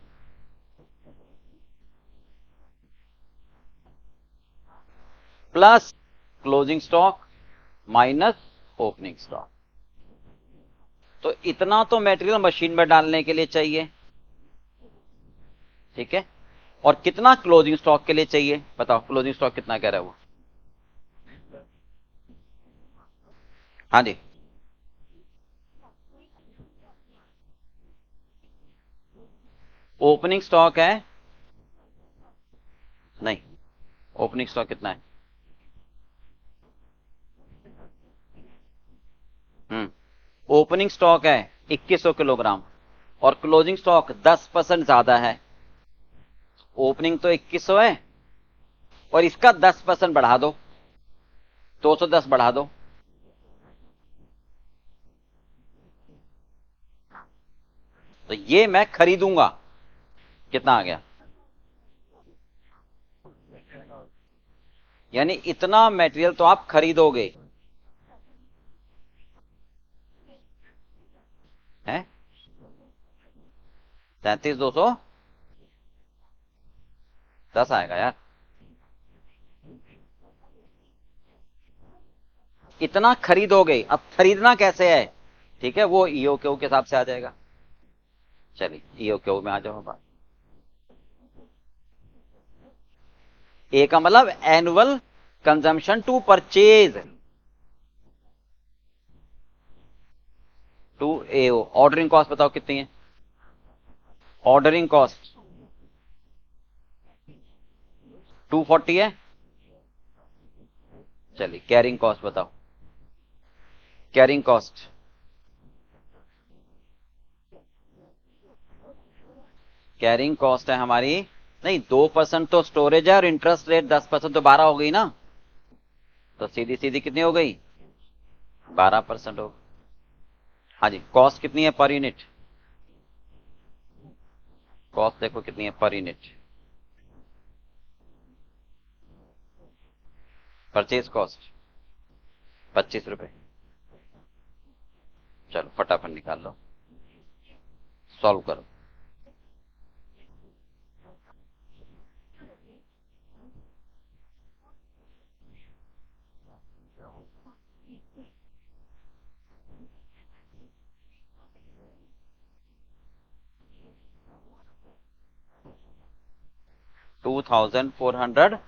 plus closing stock minus opening stock, तो इतना तो मटेरियल मशीन में डालने के लिए चाहिए, ठीक है। और कितना क्लोजिंग स्टॉक के लिए चाहिए, बताओ, क्लोजिंग स्टॉक कितना कह रहा है वो, हाँ जी, ओपनिंग स्टॉक है, नहीं, ओपनिंग स्टॉक कितना है, ओपनिंग स्टॉक है 2100 किलोग्राम, और क्लोजिंग स्टॉक 10% ज्यादा है। ओपनिंग तो 2100 है, और इसका 10% बढ़ा दो, 210 बढ़ा दो, तो ये मैं खरीदूंगा, कितना आ गया, यानी इतना मटेरियल तो आप खरीदोगे, हैं, 33210 आएगा यार, इतना खरीदोगे। अब खरीदना कैसे है, ठीक है, वो ईओक्यू के हिसाब से आ जाएगा। चलिए ईओक्यू में आ जाओ बात, ए का मतलब annual consumption to purchase, to A O, ordering cost बताओ कितनी है, ऑर्डरिंग कॉस्ट 240 है। चलिए कैरिंग कॉस्ट बताओ, कैरिंग कॉस्ट, कैरिंग कॉस्ट है हमारी, नहीं 2% तो स्टोरेज है, और इंटरेस्ट रेट 10% तो 12 हो गई ना, तो सीधी सीधी कितनी हो गई, 12% हो। हाँ जी, कॉस्ट कितनी है पर यूनिट, कॉस्ट देखो कितनी है पर यूनिट, परचेज कॉस्ट 25 रुपए। चलो फटाफट निकाल लो, सॉल्व करो। 2440,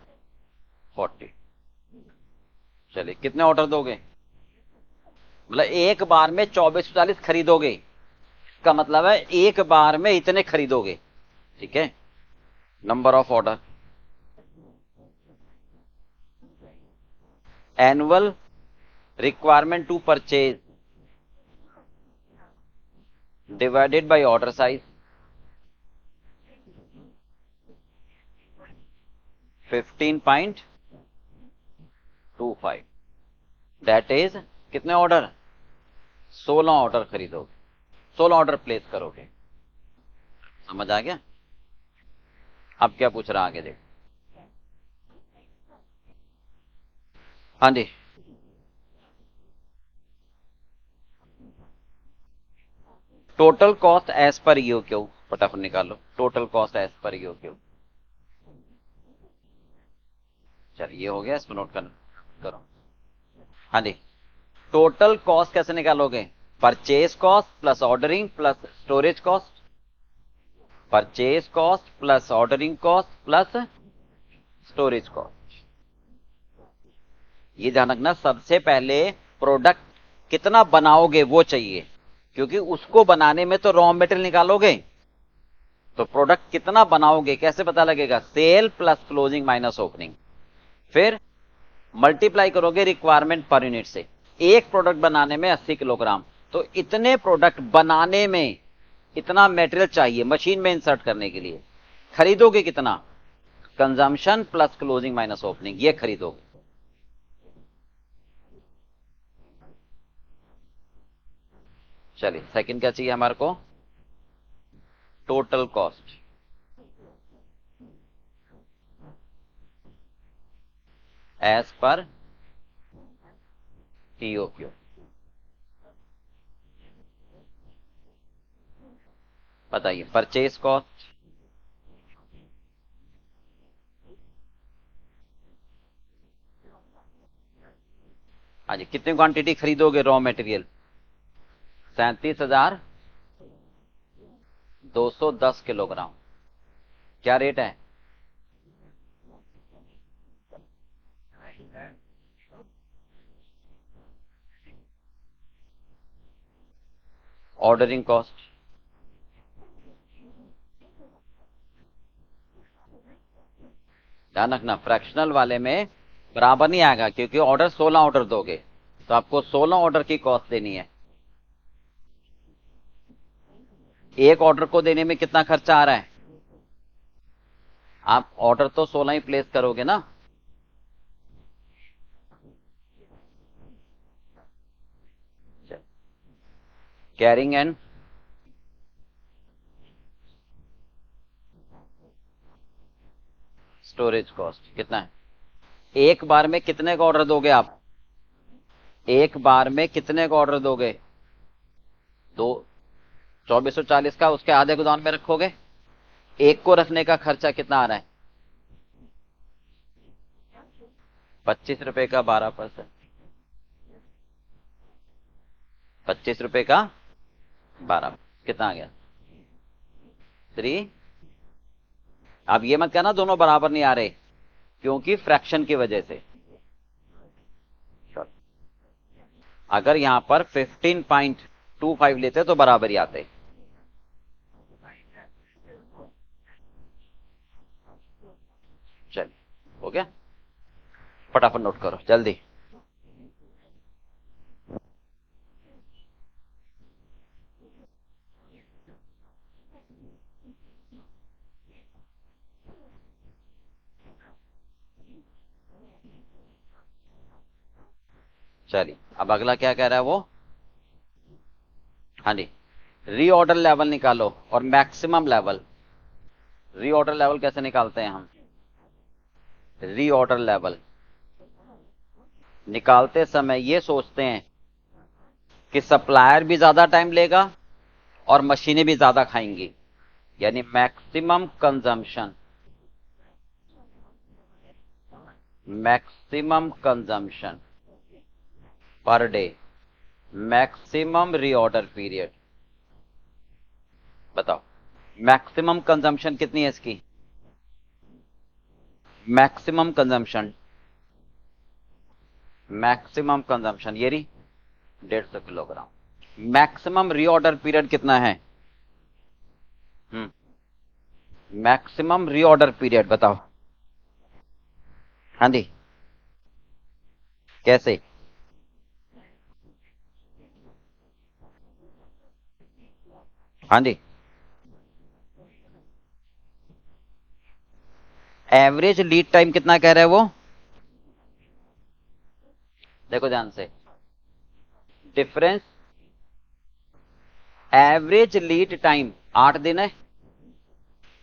चलिए कितने ऑर्डर दोगे? मतलब एक बार में 2440 खरीदोगे, इसका मतलब है एक बार में इतने खरीदोगे। ठीक है, number of order, annual requirement to purchase divided by order size 15.25, that is कितने ऑर्डर? 16 ऑर्डर खरीदोगे, 16 ऑर्डर प्लेस करोगे। समझ आ गया? अब क्या पूछ रहा आगे देख। हाँ जी, total cost as per EOQ, फटाफट निकालो total cost as per EOQ. चलिए ये हो गया, इसको नोट कर करो। हाँ जी, टोटल कॉस्ट कैसे निकालोगे? Purchase cost plus ordering plus storage cost, purchase cost plus ordering cost plus storage cost. ये ध्यान रखना, सबसे पहले प्रोडक्ट कितना बनाओगे वो चाहिए, क्योंकि उसको बनाने में तो रॉ मेटेरियल निकालोगे। तो प्रोडक्ट कितना बनाओगे कैसे पता लगेगा? Sale plus closing minus opening, फिर मल्टीप्लाई करोगे रिक्वायरमेंट पर यूनिट से। एक प्रोडक्ट बनाने में 80 किलोग्राम, तो इतने प्रोडक्ट बनाने में इतना मटेरियल चाहिए मशीन में इंसर्ट करने के लिए। खरीदोगे कितना? Consumption plus closing minus opening, ये खरीदोगे। चलिए सेकंड क्या चाहिए हमारे को? टोटल कॉस्ट एज पर टीओक्यू। बताइए परचेज कॉस्ट, हाँ जी, कितनी क्वांटिटी खरीदोगे रॉ मटेरियल? 37,210 किलोग्राम। क्या रेट है? ऑर्डरिंग कॉस्ट, ध्यान रखना फ्रैक्शनल वाले में बराबर नहीं आएगा, क्योंकि ऑर्डर 16 ऑर्डर दोगे, तो आपको 16 ऑर्डर की कॉस्ट देनी है। एक ऑर्डर को देने में कितना खर्चा आ रहा है? आप ऑर्डर तो 16 ही प्लेस करोगे ना। कैरिंग एंड स्टोरेज कॉस्ट कितना है? एक बार में कितने का ऑर्डर दोगे आप? एक बार में कितने का ऑर्डर दोगे? दो। 2440 का उसके आधे गोदाम में रखोगे। एक को रखने का खर्चा कितना आ रहा है? 25 रुपए का 12%, 25 रुपए का 12, कितना आ गया? 3। अब ये मत कहना दोनों बराबर नहीं आ रहे, क्योंकि फ्रैक्शन की वजह से। अगर यहां पर 15.25 लेते तो बराबर ही आते। चलिए हो गया, फटाफट नोट करो जल्दी। चलिए अब अगला क्या कह रहा है वो? हाँ जी, रीऑर्डर लेवल निकालो और मैक्सिमम लेवल। रीऑर्डर लेवल कैसे निकालते हैं हम? रीऑर्डर लेवल निकालते समय ये सोचते हैं कि सप्लायर भी ज्यादा टाइम लेगा और मशीनें भी ज्यादा खाएंगी, यानी maximum consumption, maximum consumption per day, maximum reorder period. बताओ मैक्सिमम कंजम्पशन कितनी है इसकी? मैक्सिमम कंजम्पशन मैक्सिमम कंजम्पशन ये रही 150 किलोग्राम। मैक्सिमम रीऑर्डर पीरियड कितना है? मैक्सिमम रीऑर्डर पीरियड बताओ। हाँ जी, कैसे? हाँ जी, एवरेज लीड टाइम कितना कह रहे हैं वो? देखो ध्यान से, डिफरेंस एवरेज लीड टाइम 8 दिन है,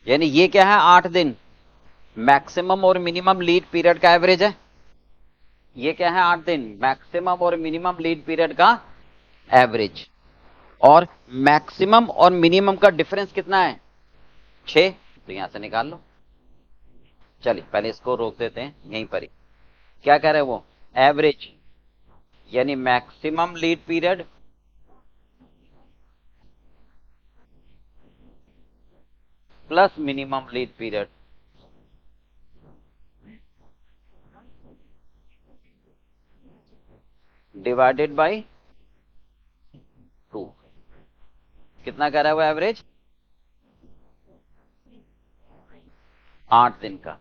यानी ये क्या है 8 दिन। मैक्सिमम और मिनिमम लीड पीरियड का एवरेज है। ये क्या है 8 दिन, मैक्सिमम और मिनिमम लीड पीरियड का एवरेज। और मैक्सिमम और मिनिमम का डिफरेंस कितना है? 6। तो यहां से निकाल लो। चलिए पहले इसको रोक देते हैं यहीं पर ही। क्या कह रहे हैं वो? एवरेज यानी maximum lead period plus minimum lead period divided by 2। कितना कह रहा है वो एवरेज? 8 दिन का,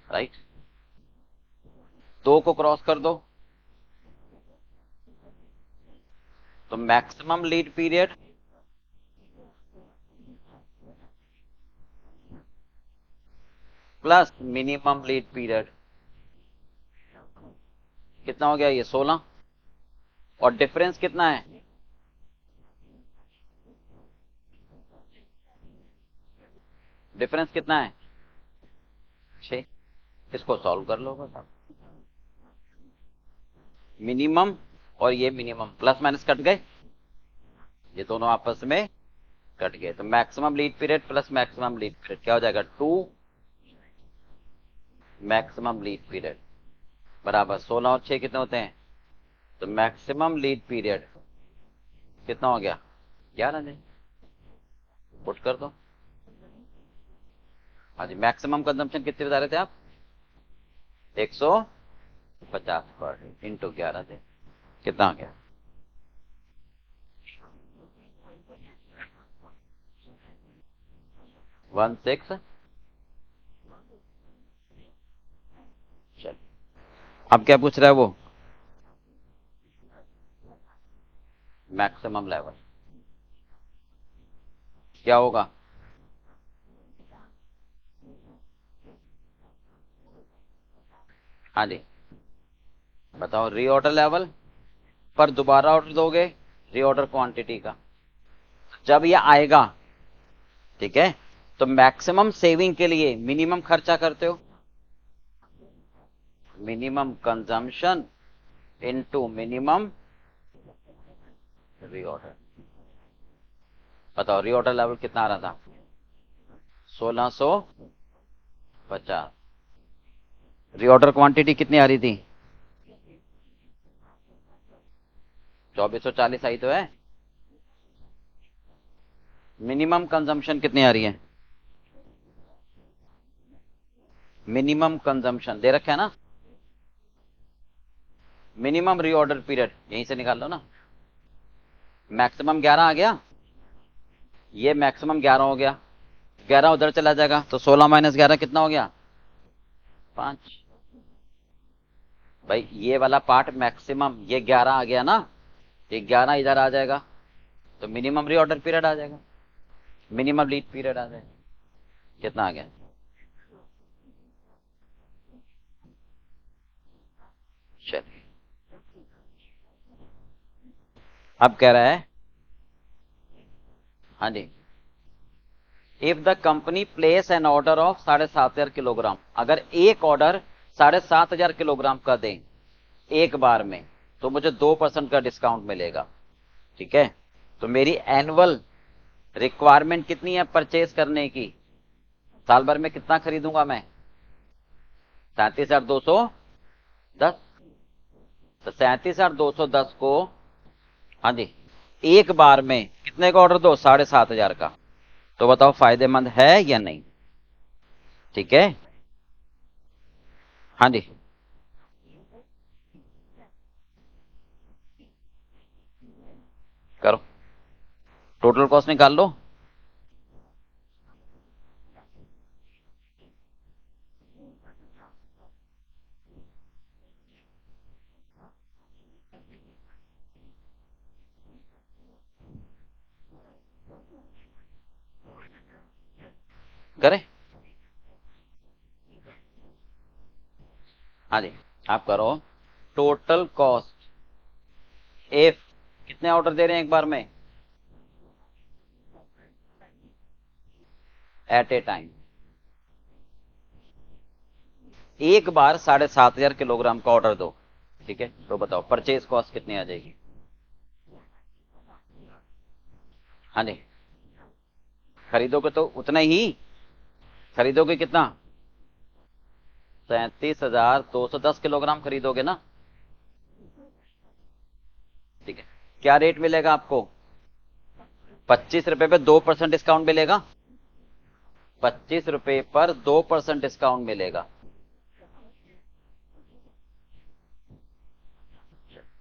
राइट। 2 को क्रॉस कर दो तो maximum lead period plus minimum lead period कितना हो गया? ये 16। और डिफरेंस कितना है? डिफरेंस कितना है? 6। इसको सॉल्व कर लो बस। मिनिमम और ये मिनिमम प्लस माइनस कट गए, ये दोनों आपस में कट गए, तो maximum lead period plus maximum lead period क्या हो जाएगा? 2 मैक्सिमम लीड पीरियड बराबर 16 और 6 कितने होते हैं? तो मैक्सिमम लीड पीरियड कितना हो गया? 11 दिन। पुट कर दो। हाँ जी, मैक्सिमम कंजम्पशन कितने बता रहे थे आप? 150 पर इंटू 11 दिन कितना हो गया? 16। चल अब क्या पूछ रहा है वो? मैक्सिमम लेवल क्या होगा? हाँ जी बताओ। रीऑर्डर लेवल पर दोबारा ऑर्डर दोगे रीऑर्डर क्वांटिटी का, जब ये आएगा ठीक है, तो मैक्सिमम सेविंग के लिए मिनिमम खर्चा करते हो, minimum consumption into minimum reorder. बताओ रीऑर्डर लेवल कितना आ रहा था? 1650। रीऑर्डर क्वांटिटी कितनी आ रही थी? 2440 आई तो है। मिनिमम कंजम्पशन कितनी आ रही है? मिनिमम कंजम्पशन दे रखा है ना। मिनिमम रीऑर्डर पीरियड यहीं से निकाल लो ना। मैक्सिमम 11 आ गया, ये मैक्सिमम 11 हो गया, 11 उधर चला जाएगा तो 16 माइनस 11 कितना हो गया? 5। भाई ये वाला पार्ट मैक्सिमम ये 11 आ गया ना, ये 11 इधर आ जाएगा तो मिनिमम रीऑर्डर पीरियड आ जाएगा, मिनिमम लीड पीरियड आ जाएगा। कितना आ गया? चलिए अब कह रहा है, हाँ जी, if the company place an order of 7500 kilogram, अगर एक ऑर्डर 7500 किलोग्राम का दें एक बार में तो मुझे 2% का डिस्काउंट मिलेगा। ठीक है, तो मेरी एनुअल रिक्वायरमेंट कितनी है परचेज करने की? साल भर में कितना खरीदूंगा मैं? 37,210। तो 37,210 को, हाँ जी, एक बार में कितने का ऑर्डर दो? 7500 का। तो बताओ फायदेमंद है या नहीं? ठीक है, हाँ जी, करो, टोटल कॉस्ट निकाल लो। करे, हाँ जी, आप करो टोटल कॉस्ट एफ। कितने ऑर्डर दे रहे हैं एक बार में? At a time. एक बार 7,500 किलोग्राम का ऑर्डर दो। ठीक है, तो बताओ परचेज कॉस्ट कितनी आ जाएगी? हाँ जी, खरीदोगे तो उतना ही। खरीदोगे कितना? 37,210 किलोग्राम खरीदोगे ना? ठीक है, क्या रेट मिलेगा आपको? 25 रुपए पे 2% डिस्काउंट मिलेगा। 25 रुपए पर 2% डिस्काउंट मिलेगा।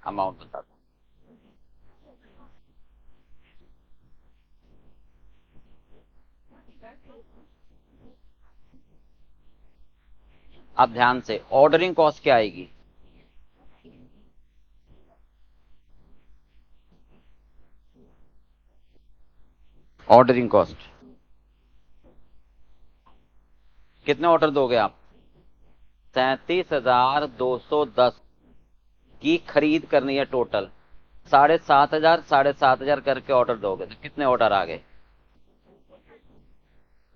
अमाउंट बता दो। आप ध्यान से, ऑर्डरिंग कॉस्ट क्या आएगी? ऑर्डरिंग कॉस्ट कितने ऑर्डर दोगे आप? 37,210 की खरीद करनी है टोटल। 7,500 7,500 करके ऑर्डर दोगे तो कितने ऑर्डर आ गए?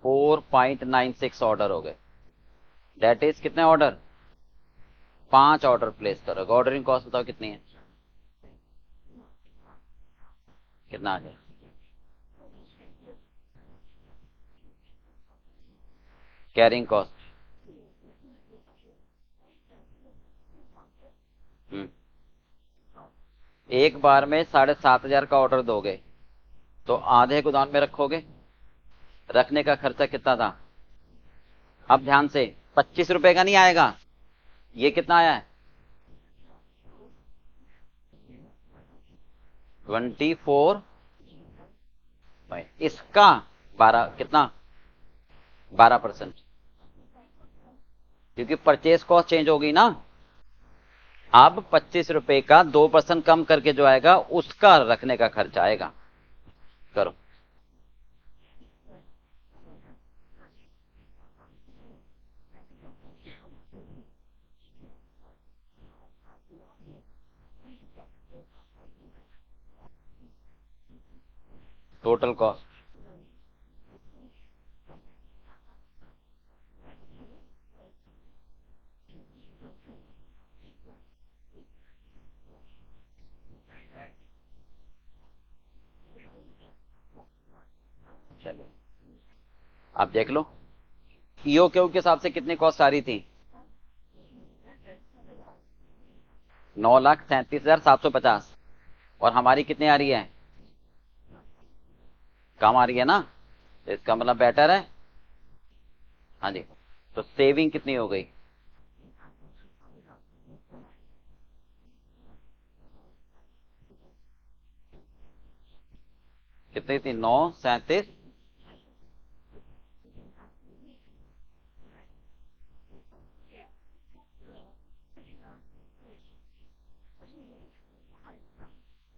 4.96 ऑर्डर हो गए। डेट इज कितने ऑर्डर? 5 ऑर्डर प्लेस करोगे। ऑर्डरिंग कॉस्ट बताओ कितनी है? कितना आ गया? Carrying cost. हम्म, एक बार में 7,500 का ऑर्डर दोगे तो आधे गोदाम में रखोगे। रखने का खर्चा कितना था? अब ध्यान से, 25 रुपए का नहीं आएगा। ये कितना आया है? 24। इसका 12 कितना? 12%। क्योंकि परचेज कॉस्ट चेंज हो गई ना। अब 25 रुपए का 2% कम करके जो आएगा उसका रखने का खर्चा आएगा। करो। Total cost. चलो, आप देख लो ईओक्यू के हिसाब से कितनी कॉस्ट आ रही थी? 9,37,750। और हमारी कितनी आ रही है? कम आ रही है ना? तो इसका मतलब बेटर है। हाँ जी, तो सेविंग कितनी हो गई? कितनी थी? 9,37।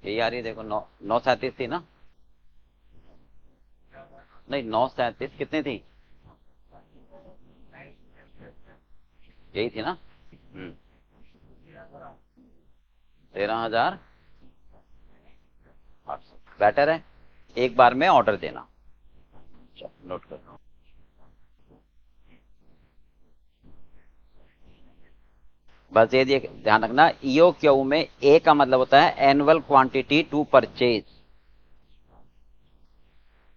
यही आ रही है, देखो 9,37 थी ना? नहीं, 9,37 कितनी थी? यही थी ना? हम्म, 13,800 बेटर है। एक बार में ऑर्डर देना। चलो नोट करो। बस ये ध्यान रखना, ईओ क्यू में ए का मतलब होता है annual quantity to purchase.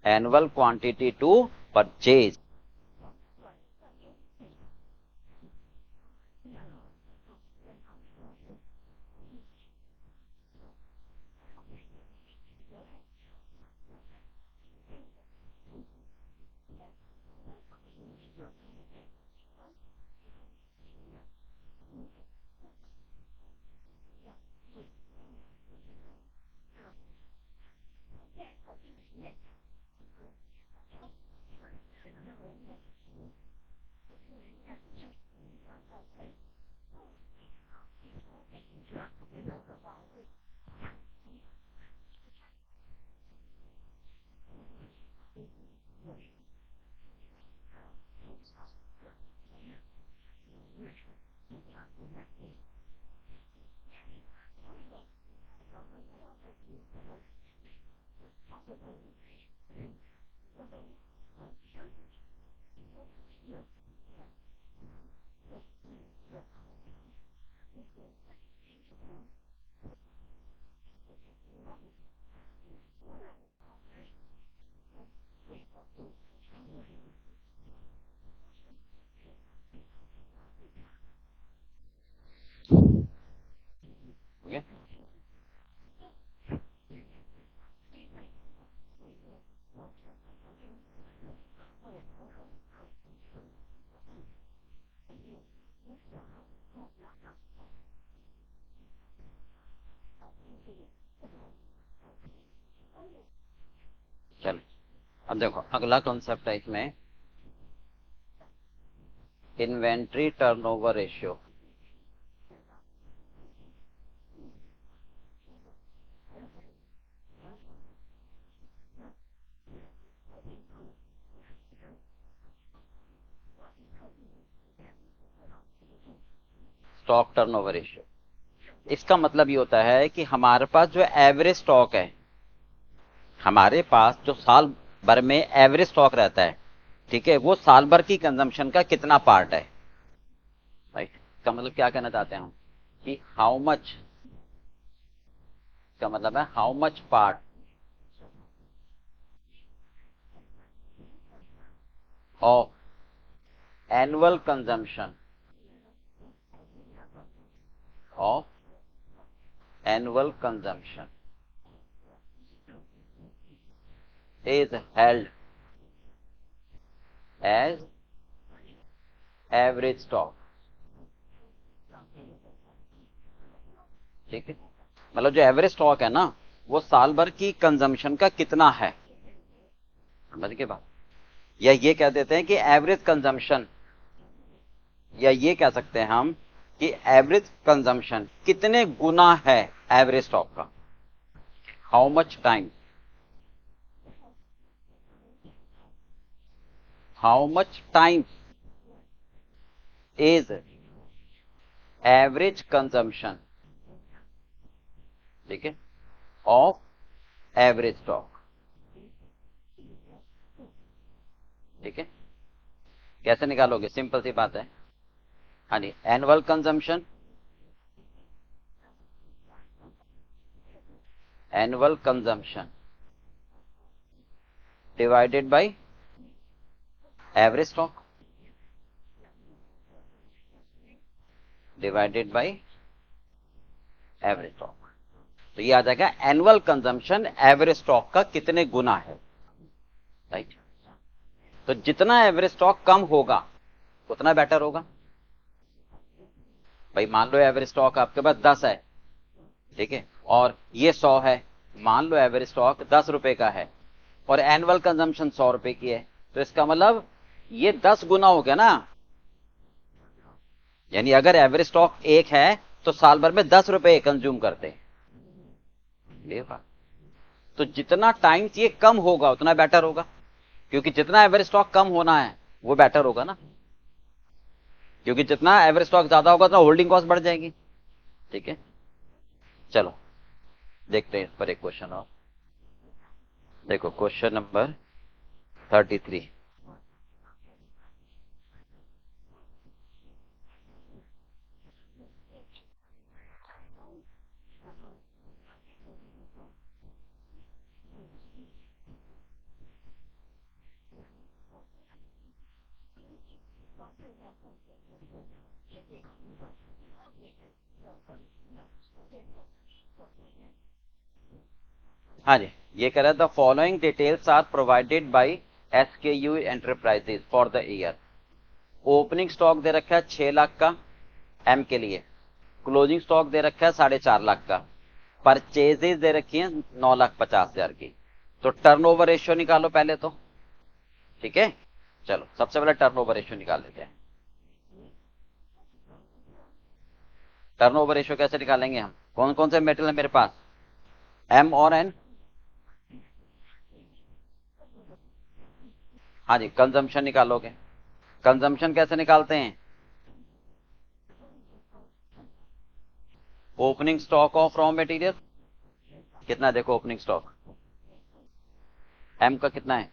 Annual quantity to purchase. Okay, चलो अब देखो अगला कॉन्सेप्ट है इसमें, inventory turnover ratio. Stock turnover ratio, इसका मतलब ये होता है कि हमारे पास जो एवरेज स्टॉक है, हमारे पास जो साल भर में एवरेज स्टॉक रहता है, ठीक है, वो साल भर की कंजम्पशन का कितना पार्ट है, राइट। इसका मतलब क्या कहना चाहते हैं हम कि हाउ मच, का मतलब है how much part of annual consumption of annual consumption is held as average stock, ठीक है। मतलब जो एवरेज स्टॉक है ना, वो साल भर की कंजम्पशन का कितना है, समझ के बात। या ये कह देते हैं कि एवरेज कंजम्पशन, या ये कह सकते हैं हम कि एवरेज कंजम्पशन कितने गुना है एवरेज स्टॉक का, how much time, how much time is average consumption, ठीक है, ऑफ एवरेज स्टॉक, ठीक है। कैसे निकालोगे, सिंपल सी बात है। हाँ जी, annual consumption, annual consumption divided by average stock divided by average stock. तो ये आ जाएगा एनुअल कंजम्पशन एवरेज स्टॉक का कितने गुना है, राइट। तो जितना एवरेज स्टॉक कम होगा उतना बेटर होगा। भाई मान लो एवरेज स्टॉक आपके पास 10 है, ठीक है, और ये 100 है। मान लो एवरेज स्टॉक 10 रुपए का है और एनुअल कंजम्पशन 100 रुपए की है, तो इसका मतलब ये 10 गुना हो गया ना। यानी अगर एवरेज स्टॉक 1 है तो साल भर में 10 रुपए कंज्यूम करते हैं, ये बात। तो जितना टाइम ये कम होगा उतना बेटर होगा, क्योंकि जितना एवरेज स्टॉक कम होना है वो बेटर होगा ना, क्योंकि जितना एवरेज स्टॉक ज्यादा होगा उतना होल्डिंग कॉस्ट बढ़ जाएगी, ठीक है। चलो देखते हैं इस पर एक क्वेश्चन और। देखो क्वेश्चन नंबर 33। हाँ जी, ये कह रहा है the following details are provided by SKU enterprises for the year. Opening stock दे रखा है 6 लाख का एम के लिए, क्लोजिंग स्टॉक दे रखा है 4.5 लाख का, परचेजेज दे रखी है 9,50,000 की। तो टर्नओवर रेशियो निकालो पहले तो, ठीक है। चलो सबसे पहले टर्नओवर रेशियो निकाल लेते हैं। टर्नओवर रेशियो कैसे निकालेंगे हम, कौन कौन से मेटल है मेरे पास, एम और एन। हाँ जी, कंजम्पशन निकालोगे। कंजम्पशन कैसे निकालते हैं, opening stock of raw material कितना देखो ओपनिंग स्टॉक, एम का कितना है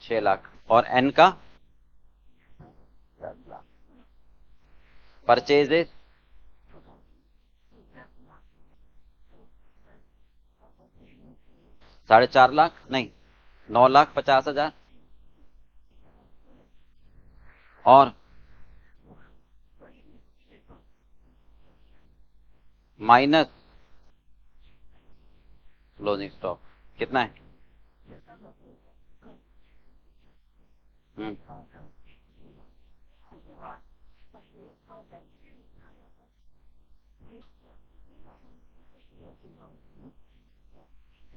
6 लाख और एन का 10 लाख। परचेजेस 4.5 लाख नहीं 9,50,000 और माइनस क्लोजिंग स्टॉक कितना है। हम्म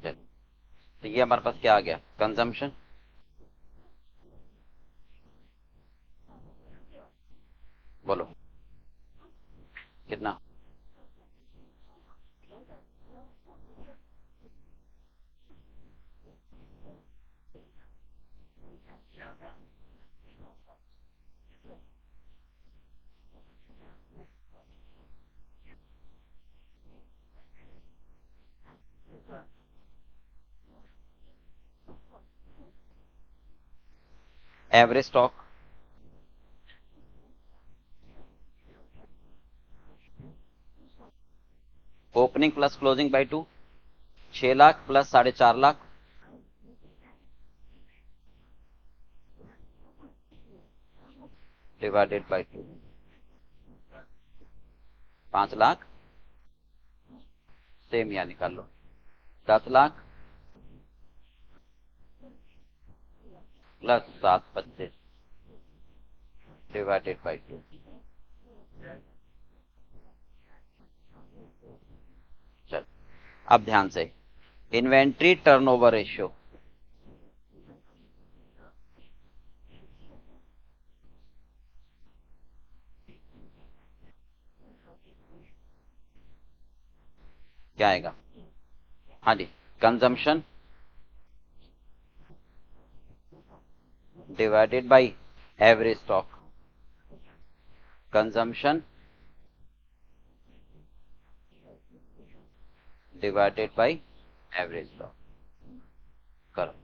चलो, तो ये हमारे पास क्या आ गया कंजम्पशन। बोलो कितना। Average stock opening plus closing by 2, 6 lakh plus 4.5 lakh divided by 2, 5 lakh same यहाँ निकाल लो, 10 लाख प्लस 725 डिवाइडेड बाय 2। चल अब ध्यान से इन्वेंट्री टर्नओवर रेशियो क्या आएगा। हाँ जी, consumption divided by average stock, consumption divided by average stock करो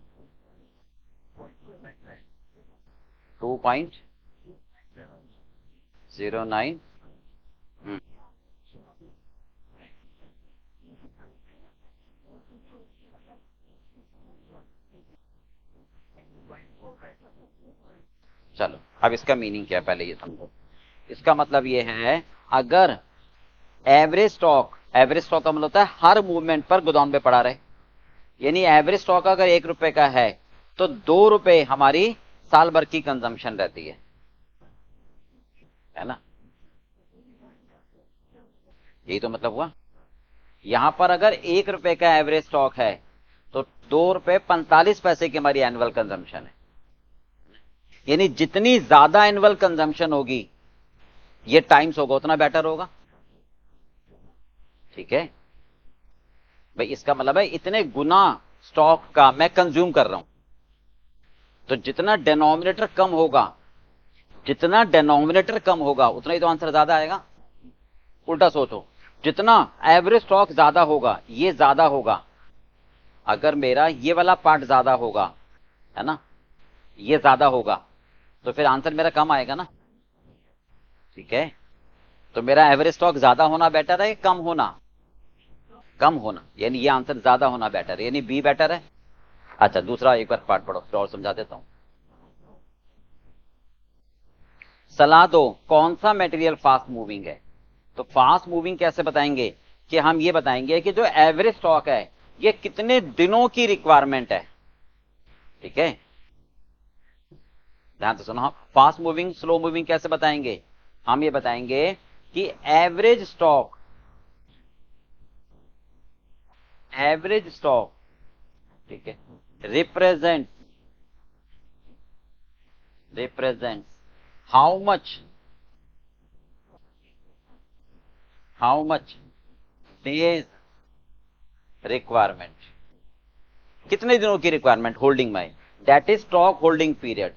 2.09। चलो अब इसका मीनिंग क्या है पहले ये समझो। इसका मतलब ये है अगर एवरेज स्टॉक का मतलब होता है हर मूवमेंट पर गोदाम पे पड़ा रहे, यानी एवरेज स्टॉक अगर 1 रुपए का है तो 2 रुपए हमारी साल भर की कंजम्पशन रहती है ना। यही तो मतलब हुआ। यहां पर अगर 1 रुपए का एवरेज स्टॉक है तो 2 रुपए 45 पैसे की हमारी एनुअल कंजम्पशन है, यानी जितनी ज्यादा एनुअल कंजम्पशन होगी ये टाइम्स होगा उतना बेटर होगा। ठीक है भाई, इसका मतलब है इतने गुना स्टॉक का मैं कंज्यूम कर रहा हूं, तो जितना डेनोमिनेटर कम होगा उतना ही तो आंसर ज्यादा आएगा। उल्टा सोचो, जितना एवरेज स्टॉक ज्यादा होगा ये ज्यादा होगा, अगर मेरा ये वाला पार्ट ज्यादा होगा है ना, ये ज्यादा होगा तो फिर आंसर मेरा कम आएगा ना। ठीक है, तो मेरा एवरेज स्टॉक ज्यादा होना बेटर है कम होना, कम होना, यानी ये आंसर ज्यादा होना बेटर है, यानी बी बेटर है। अच्छा दूसरा एक बार पार्ट पढ़ो फिर और समझा देता हूं। सलाह दो कौन सा मटेरियल फास्ट मूविंग है। तो फास्ट मूविंग कैसे बताएंगे कि हम ये बताएंगे कि जो एवरेज स्टॉक है ये कितने दिनों की रिक्वायरमेंट है। ठीक है, ध्यान से सुनो, फास्ट मूविंग स्लो मूविंग कैसे बताएंगे। हम ये बताएंगे कि एवरेज स्टॉक ठीक है represent represent how much days requirement, कितने दिनों की रिक्वायरमेंट होल्डिंग में, that is stock holding period.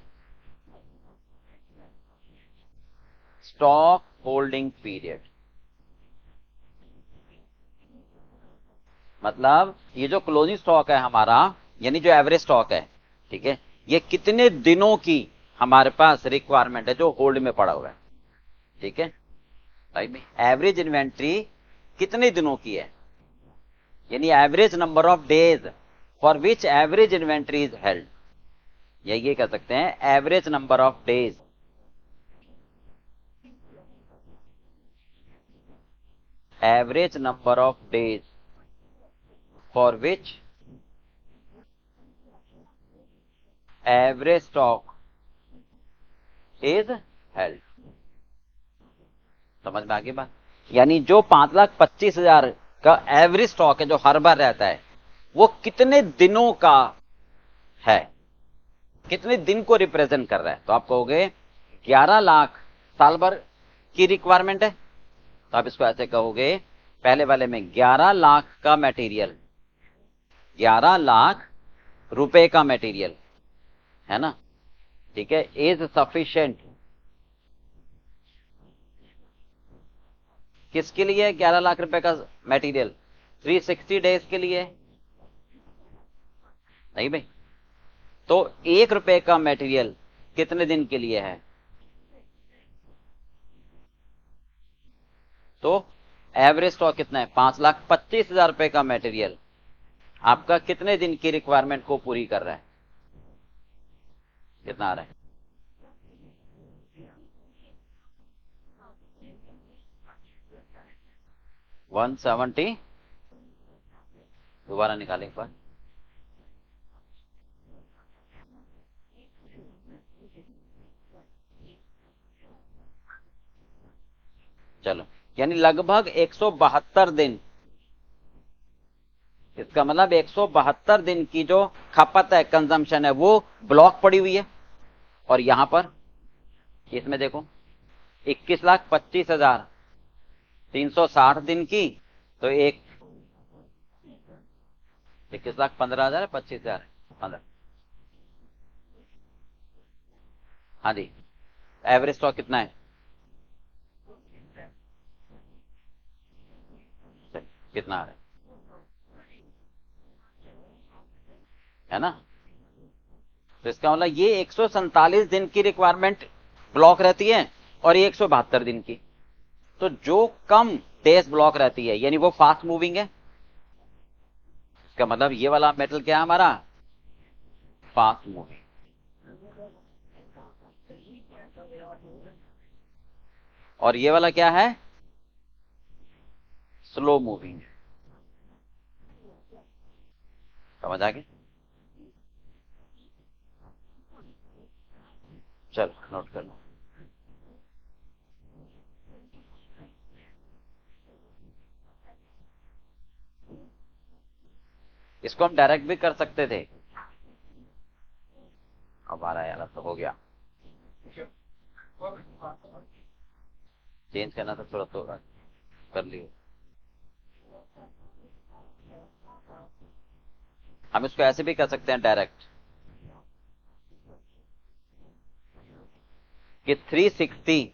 मतलब ये जो क्लोजिंग स्टॉक है हमारा, यानी जो एवरेज स्टॉक है, ठीक है, ये कितने दिनों की हमारे पास रिक्वायरमेंट है जो होल्ड में पड़ा हुआ है, ठीक है, राइट में एवरेज इन्वेंट्री कितने दिनों की है, यानी average number of days for which average inventory is held, या ये कह सकते हैं average number of days, average number of days for which average stock is held. समझ में आ गई बात? यानी जो 5,25,000 का एवरेज स्टॉक है जो हर बार रहता है, वो कितने दिनों का है, कितने दिन को रिप्रेजेंट कर रहा है। तो आप कहोगे 11 लाख साल भर की रिक्वायरमेंट है, तो आप इसको ऐसे कहोगे, पहले वाले में 11 लाख का मटेरियल, 11 लाख रुपए का मटेरियल है ना, ठीक है, इज सफिशिएंट किसके लिए, 11 लाख रुपए का मटेरियल 360 डेज के लिए, नहीं भाई, तो 1 रुपए का मटेरियल कितने दिन के लिए है, तो एवरेज स्टॉक कितना है, 5,25,000 रुपए का मटेरियल आपका कितने दिन की रिक्वायरमेंट को पूरी कर रहा है, कितना आ रहा है, 170, दोबारा निकालें एक बार, चलो, यानी लगभग 172 दिन, इसका मतलब 172 दिन की जो खपत है, कंजम्पशन है, वो ब्लॉक पड़ी हुई है। और यहां पर इसमें देखो 21,25,360 दिन की, तो 21,15,000 है, 25,000 है, 15, हाँ जी, एवरेज स्टॉक कितना है, कितना आ रहा है ना, तो इसका मतलब ये 147 दिन की रिक्वायरमेंट ब्लॉक रहती है और ये 172 दिन की, तो जो कम डेज ब्लॉक रहती है यानी वो फास्ट मूविंग है, इसका मतलब ये वाला मेटल क्या है हमारा, फास्ट मूविंग, और ये वाला क्या है, स्लो मूविंग। समझ आ गया? चलो नोट कर लो। इसको हम डायरेक्ट भी कर सकते थे, हमारा यार तो हो गया, चेंज करना तो थोड़ा तो कर लियो, हम इसको ऐसे भी कर सकते हैं डायरेक्ट, कि 360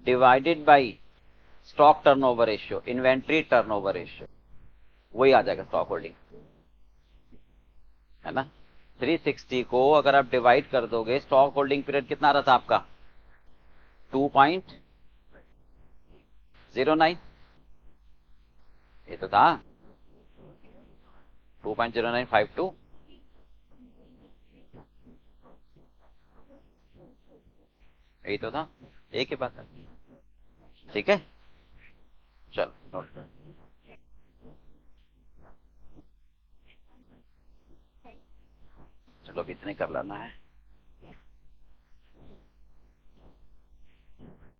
divided by stock turnover ratio, inventory turnover ratio, वही आ जाएगा स्टॉक होल्डिंग, है ना। 360 को अगर आप डिवाइड कर दोगे, स्टॉक होल्डिंग पीरियड कितना आ रहा था आपका, 2.09, ये तो था 2.0952, यही तो था, एक ही बात है, ठीक है। चलो नोट कर, चलो अब इतने कर लेना है।